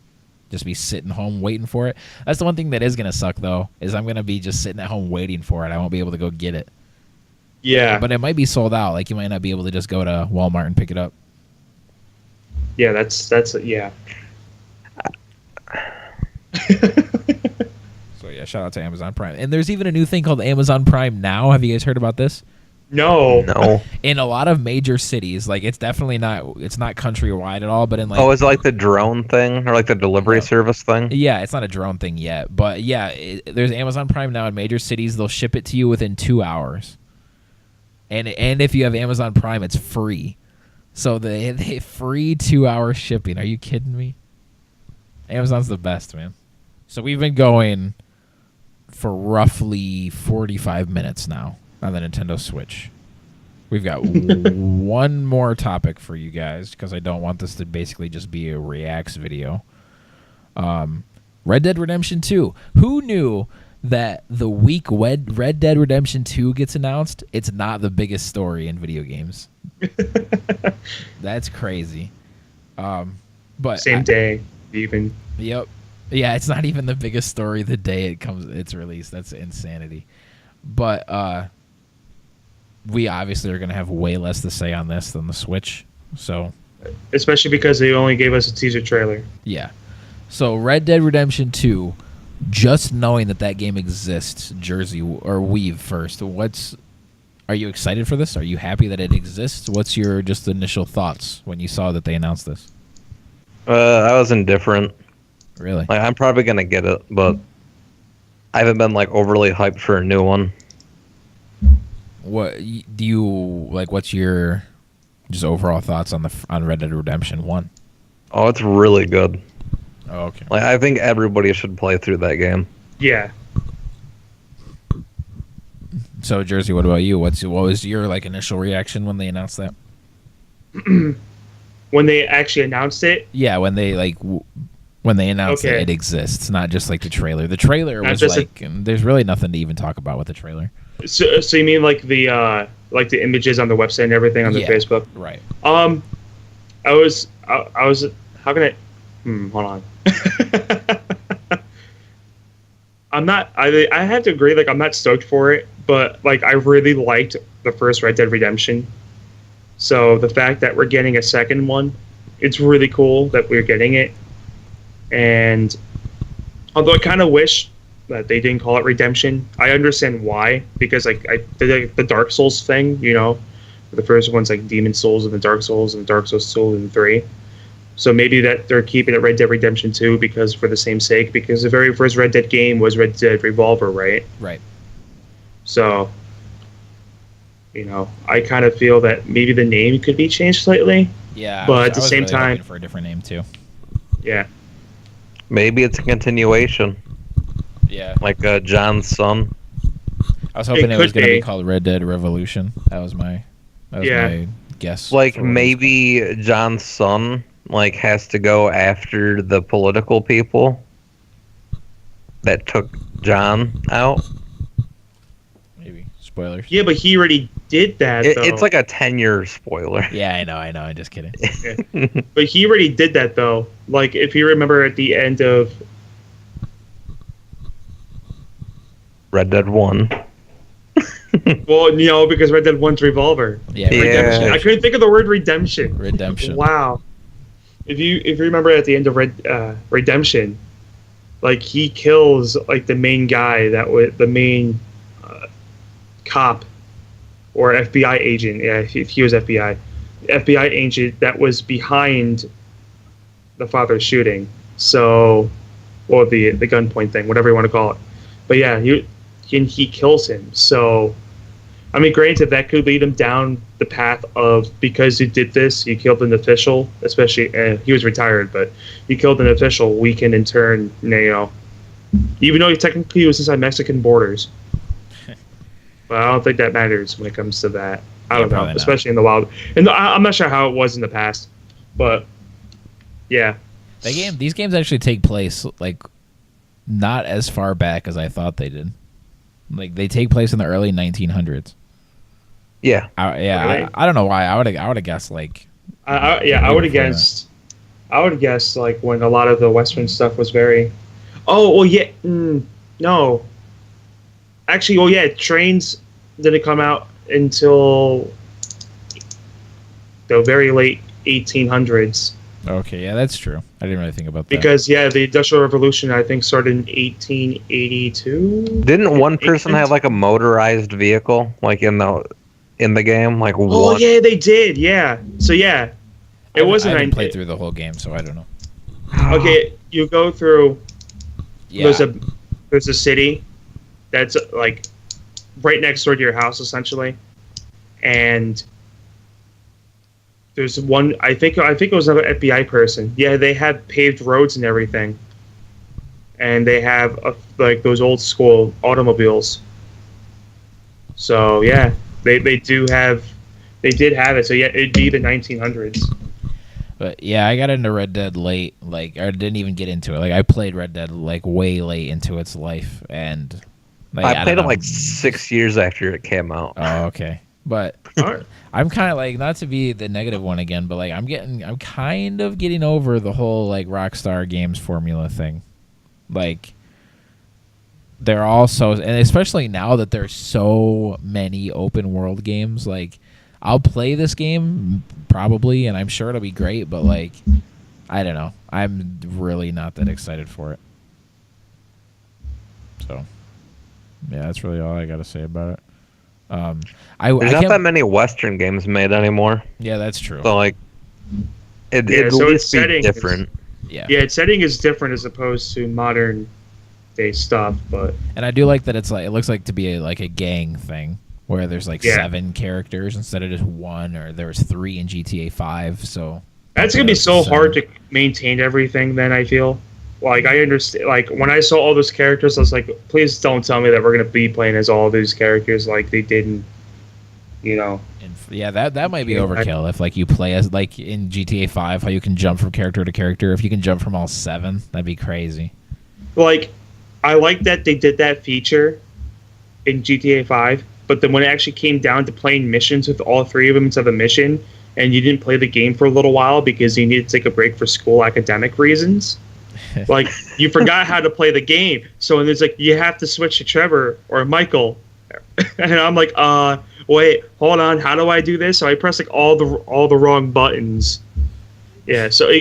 Just be sitting home waiting for it. That's the one thing that is gonna suck though, is I'm gonna be just sitting at home waiting for it. I won't be able to go get it. Yeah, but it might be sold out. Like you might not be able to just go to Walmart and pick it up. Yeah, that's yeah. So yeah, shout out to Amazon Prime. And there's even a new thing called Amazon Prime Now. Have you guys heard about this? No. In a lot of major cities, like it's definitely not countrywide at all, but in like is it like the drone thing or like the delivery service thing? Yeah, it's not a drone thing yet, but yeah, there's Amazon Prime Now in major cities. They'll ship it to you within 2 hours. and if you have Amazon Prime, it's free. So they free 2-hour shipping. Are you kidding me? Amazon's the best, man. So we've been going for roughly 45 minutes now on the Nintendo Switch. We've got one more topic for you guys because I don't want this to basically just be a reacts video. Red Dead Redemption 2. Who knew that the week Red Dead Redemption 2 gets announced, it's not the biggest story in video games? That's crazy. But same day, even. Yep. Yeah, it's not even the biggest story the day it's released. That's insanity. But we obviously are going to have way less to say on this than the Switch. So, especially because they only gave us a teaser trailer. Yeah. So Red Dead Redemption 2, just knowing that game exists, Jersey or Weave first. Are you excited for this? Are you happy that it exists? What's your just initial thoughts when you saw that they announced this? I was indifferent. Really? Like, I'm probably gonna get it, but I haven't been like overly hyped for a new one. What do you like? What's your just overall thoughts on Red Dead Redemption 1? Oh, it's really good. Oh, okay. Like, I think everybody should play through that game. Yeah. So, Jersey, what about you? What was your like initial reaction when they announced that? When they actually announced it? Yeah, when they when they announced that it exists, not just like the trailer. The trailer was like, there's really nothing to even talk about with the trailer. So you mean like the images on the website and everything on the Facebook? Right. I was how can I? Hold on. I have to agree. Like, I'm not stoked for it, but like I really liked the first Red Dead Redemption. So the fact that we're getting a second one, it's really cool that we're getting it. And although I kind of wish that they didn't call it Redemption, I understand why, because like the Dark Souls thing, you know, the first one's like Demon Souls and the Dark Souls 2 and 3. So maybe that they're keeping it Red Dead Redemption 2 because for the same sake, because the very first Red Dead game was Red Dead Revolver, right? Right. So, you know, I kind of feel that maybe the name could be changed slightly. Yeah. But at the same really time, for a different name too. Yeah. Maybe it's a continuation. Yeah. Like John's son. I was hoping it was going to be called Red Dead Revolution. That was my guess. Like maybe John's son like has to go after the political people that took John out. Maybe. Spoilers. Yeah, but he already did that, though. It's like a 10-year spoiler. Yeah, I know. I'm just kidding. Yeah. But he already did that, though. Like, if you remember at the end of Red Dead 1. Well, you know, because Red Dead 1's Revolver. Yeah. Redemption. I couldn't think of the word redemption. Redemption. Wow. If you remember at the end of Redemption, like he kills like the main guy that was the main cop or FBI agent. Yeah, he was FBI agent that was behind the father's shooting. So, or the gunpoint thing, whatever you want to call it. But yeah, he kills him. So, I mean, granted, that could lead him down the path of, because you did this, you killed an official, especially, he was retired, but you killed an official, we can in turn, you know, even though he technically was inside Mexican borders. But I don't think that matters when it comes to that. I don't know, especially in the wild. And I'm not sure how it was in the past, but yeah. These games actually take place, like, not as far back as I thought they did. Like, they take place in the early 1900s. Yeah. Really? I don't know why. I would have guessed like. I would have guessed. I would have guessed like when a lot of the Western stuff was very. Oh well, yeah. No. Actually, well, yeah. Trains didn't come out until the very late 1800s. Okay, yeah, that's true. I didn't really think about that. Because yeah, the Industrial Revolution I think started in 1882. Didn't one person have like a motorized vehicle like in the game? Like oh yeah, they did. Yeah. So yeah, it wasn't. I didn't play through the whole game, so I don't know. Okay, you go through. Yeah. There's a city that's like right next door to your house, essentially. and there's one. I think it was another FBI person. Yeah, they have paved roads and everything, and they have like those old school automobiles. So yeah, they did have it. So yeah, it'd be the 1900s. But yeah, I got into Red Dead late. Like, I didn't even get into it. Like, I played Red Dead like way late into its life, and like, I played it like 6 years after it came out. Oh, okay. But I'm kind of like, not to be the negative one again, but like I'm kind of getting over the whole like Rockstar Games formula thing. Like, they're all so, and especially now that there's so many open world games, like, I'll play this game probably, and I'm sure it'll be great, but like, I don't know. I'm really not that excited for it. So, yeah, that's really all I got to say about it. There's not that many Western games made anymore. Yeah, that's true. So like, it'd at least be different. Yeah, its setting is different as opposed to modern day stuff. But and I do like that it looks like to be a gang thing where there's like 7 characters instead of just 1, or there was 3 in GTA 5. So that's gonna be so hard to maintain everything. Then I feel like I understand. Like when I saw all those characters, I was like, please don't tell me that we're gonna be playing as all these characters like they didn't. And yeah, that might be overkill. If like you play as like in GTA 5, how you can jump from character to character. If you can jump from all 7, that'd be crazy. Like, I like that they did that feature in GTA 5, but then when it actually came down to playing missions with all 3 of them instead of a mission, and you didn't play the game for a little while because you needed to take a break for school academic reasons, like you forgot how to play the game. So and it's like you have to switch to Trevor or Michael, and I'm like, wait, hold on, how do I do this? So I press like all the wrong buttons. Yeah, so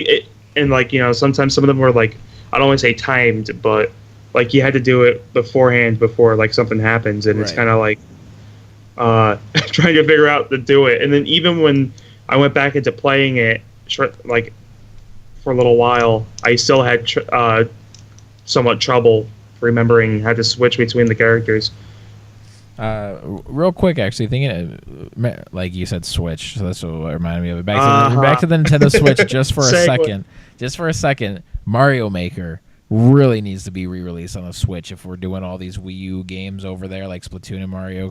and like sometimes some of them were like, I don't want to say timed, but like you had to do it beforehand before like something happens, and it's kind of like trying to figure out to do it. And then even when I went back into playing it, like for a little while, I still had somewhat trouble remembering how to switch between the characters. Real quick, actually, thinking like you said, Switch. So that's what reminded me of it. Back to the Nintendo Switch just for a second. Just for a second, Mario Maker really needs to be re-released on the Switch if we're doing all these Wii U games over there, like Splatoon and Mario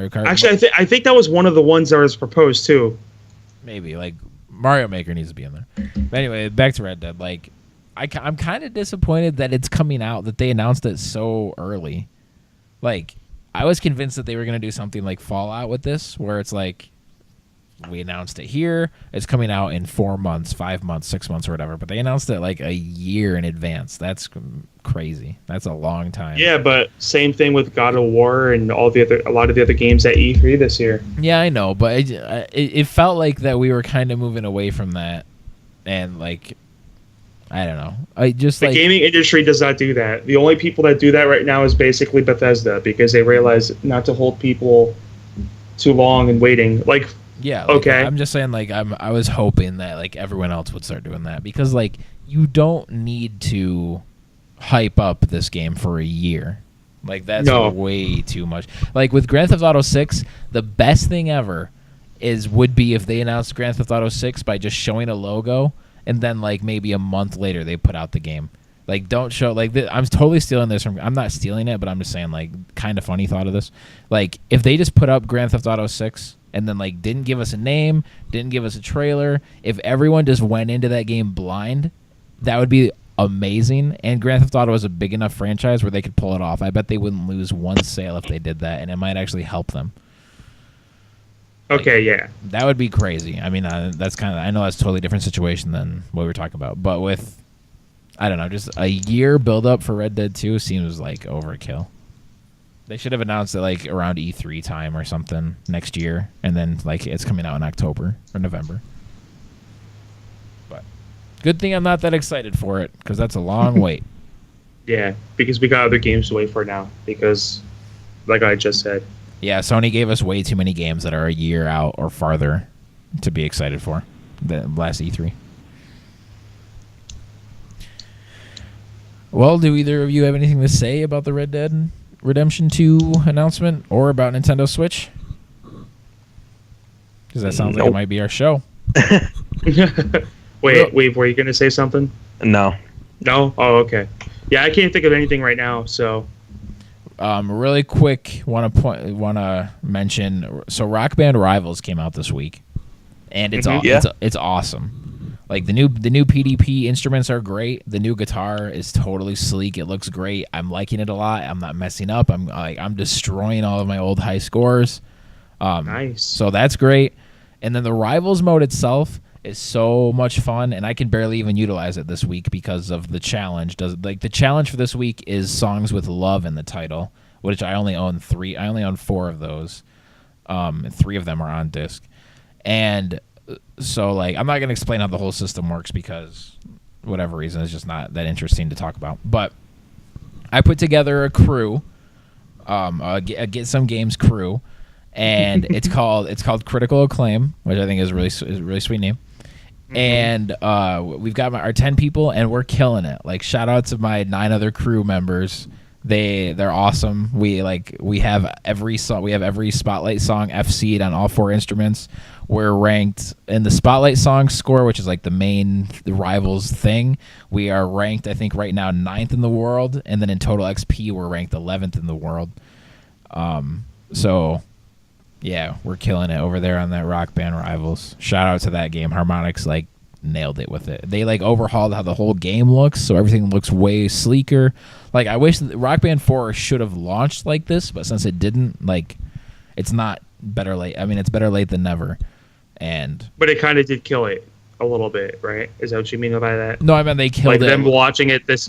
Kart. Actually, I think that was one of the ones that was proposed too. Maybe like Mario Maker needs to be in there. But anyway, back to Red Dead. Like, I'm kind of disappointed that it's coming out, that they announced it so early. Like, I was convinced that they were going to do something like Fallout with this, where it's like, we announced it here, it's coming out in 4 months, 5 months, 6 months, or whatever. But they announced it like a year in advance. That's crazy. That's a long time. Yeah, but same thing with God of War and a lot of the other games at E3 this year. Yeah, I know, but it felt like that we were kind of moving away from that, and like, I don't know. The gaming industry does not do that. The only people that do that right now is basically Bethesda, because they realize not to hold people too long and waiting. Like, yeah, okay. I'm just saying, like, I was hoping that like everyone else would start doing that, because like you don't need to hype up this game for a year. Like, that's way too much. Like with Grand Theft Auto 6, the best thing ever would be if they announced Grand Theft Auto 6 by just showing a logo, and then like maybe a month later they put out the game. Like, don't show like I'm totally stealing this from. I'm not stealing it, but I'm just saying, like, kind of funny thought of this. Like, if they just put up Grand Theft Auto 6 and then like didn't give us a name, didn't give us a trailer, if everyone just went into that game blind, that would be amazing. And Grand Theft Auto is a big enough franchise where they could pull it off. I bet they wouldn't lose one sale if they did that, and it might actually help them. Okay, yeah. That would be crazy. I mean, that's kind of, I know that's a totally different situation than what we were talking about. But with, I don't know, just a year build-up for Red Dead 2 seems like overkill. They should have announced it like around E3 time or something next year, and then like it's coming out in October or November. But good thing I'm not that excited for it, because that's a long wait. Yeah, because we got other games to wait for now, because like I just said. Yeah, Sony gave us way too many games that are a year out or farther to be excited for the last E3. Well, do either of you have anything to say about the Red Dead Redemption 2 announcement or about Nintendo Switch? Because that sounds like it might be our show. Wait, were you gonna say something? No. No? Oh, okay. Yeah, I can't think of anything right now. So, really quick, want to mention. So, Rock Band Rivals came out this week, and it's it's awesome. Like the new PDP instruments are great. The new guitar is totally sleek. It looks great. I'm liking it a lot. I'm not messing up. I'm destroying all of my old high scores. Nice. So that's great. And then the Rivals mode itself is so much fun, and I can barely even utilize it this week because of the challenge. The challenge for this week is songs with love in the title, which I only own 3. I only own 4 of those. 3 of them are on disc. And so, like, I'm not going to explain how the whole system works because whatever reason, it's just not that interesting to talk about. But I put together a crew, a Get Some Games crew, and it's called Critical Acclaim, which I think is a really sweet name. And we've got our 10 people, and we're killing it. Like, shout out to my 9 other crew members. They're awesome. We have every song. We have every Spotlight song FC'd on all 4 instruments. We're ranked in the Spotlight song score, which is like the Rivals thing. We are ranked, I think, right now 9th in the world, and then in total XP, we're ranked 11th in the world. So. Yeah, we're killing it over there on that Rock Band Rivals. Shout out to that game. Harmonix nailed it with it. They overhauled how the whole game looks, so everything looks way sleeker. Like, I wish Rock Band 4 should have launched like this, but since it didn't, it's not better late. I mean, it's better late than never. But it kind of did kill it a little bit, right? Is that what you mean by that? No, I meant they killed it. Them launching it this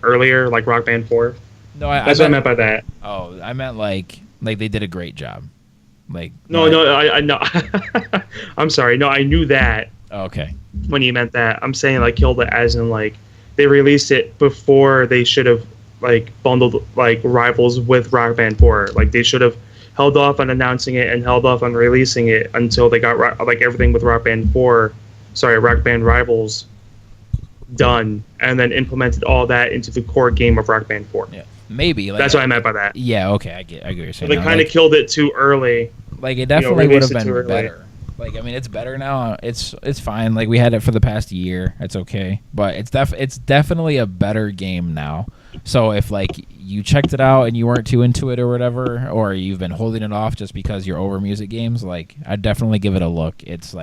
earlier, like Rock Band 4. No, that's what I meant by that. Oh, I meant like they did a great job. I know. I'm sorry. No, I knew that. Okay. When you meant that, I'm saying killed it as in they released it before they should have bundled Rivals with Rock Band 4. They should have held off on announcing it and held off on releasing it until they got everything with Rock Band Rivals done, and then implemented all that into the core game of Rock Band 4. Yeah. Maybe that's what I meant by that. Yeah, okay, I get what you're saying. They kind of killed it too early. It definitely would have been better. I mean, it's better now. It's fine. We had it for the past year. It's okay, but it's definitely a better game now. So if you checked it out and you weren't too into it or whatever, or you've been holding it off just because you're over music games, I'd definitely give it a look. It's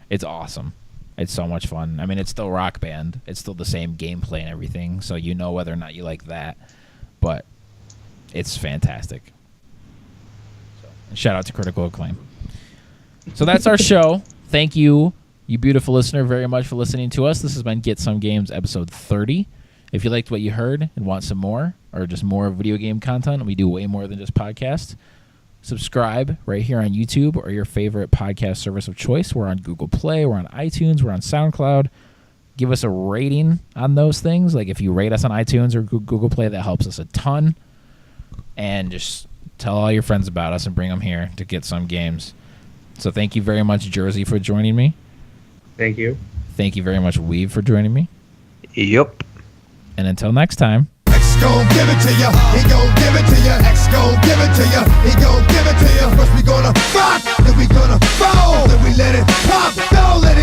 it's awesome. It's so much fun. I mean, it's still Rock Band. It's still the same gameplay and everything, so you know whether or not you like that. But it's fantastic. So, shout out to Critical Acclaim. So that's our show. Thank you, you beautiful listener, very much for listening to us. This has been Get Some Games, episode 30. If you liked what you heard and want some more, or just more video game content, we do way more than just podcasts, subscribe right here on YouTube or your favorite podcast service of choice. We're on Google Play, we're on iTunes, we're on SoundCloud. Give us a rating on those things. If you rate us on iTunes or Google Play, that helps us a ton. And just tell all your friends about us and bring them here to Get Some Games. So thank you very much, Jersey, for joining me. Thank you. Thank you very much, Weave, for joining me. Yep. And until next time. X gon' give it to ya, he gon' give it to ya. X gon' give it to ya, he gon' give it to ya. First we gonna rock, then we gonna fall, then we let it pop, don't let it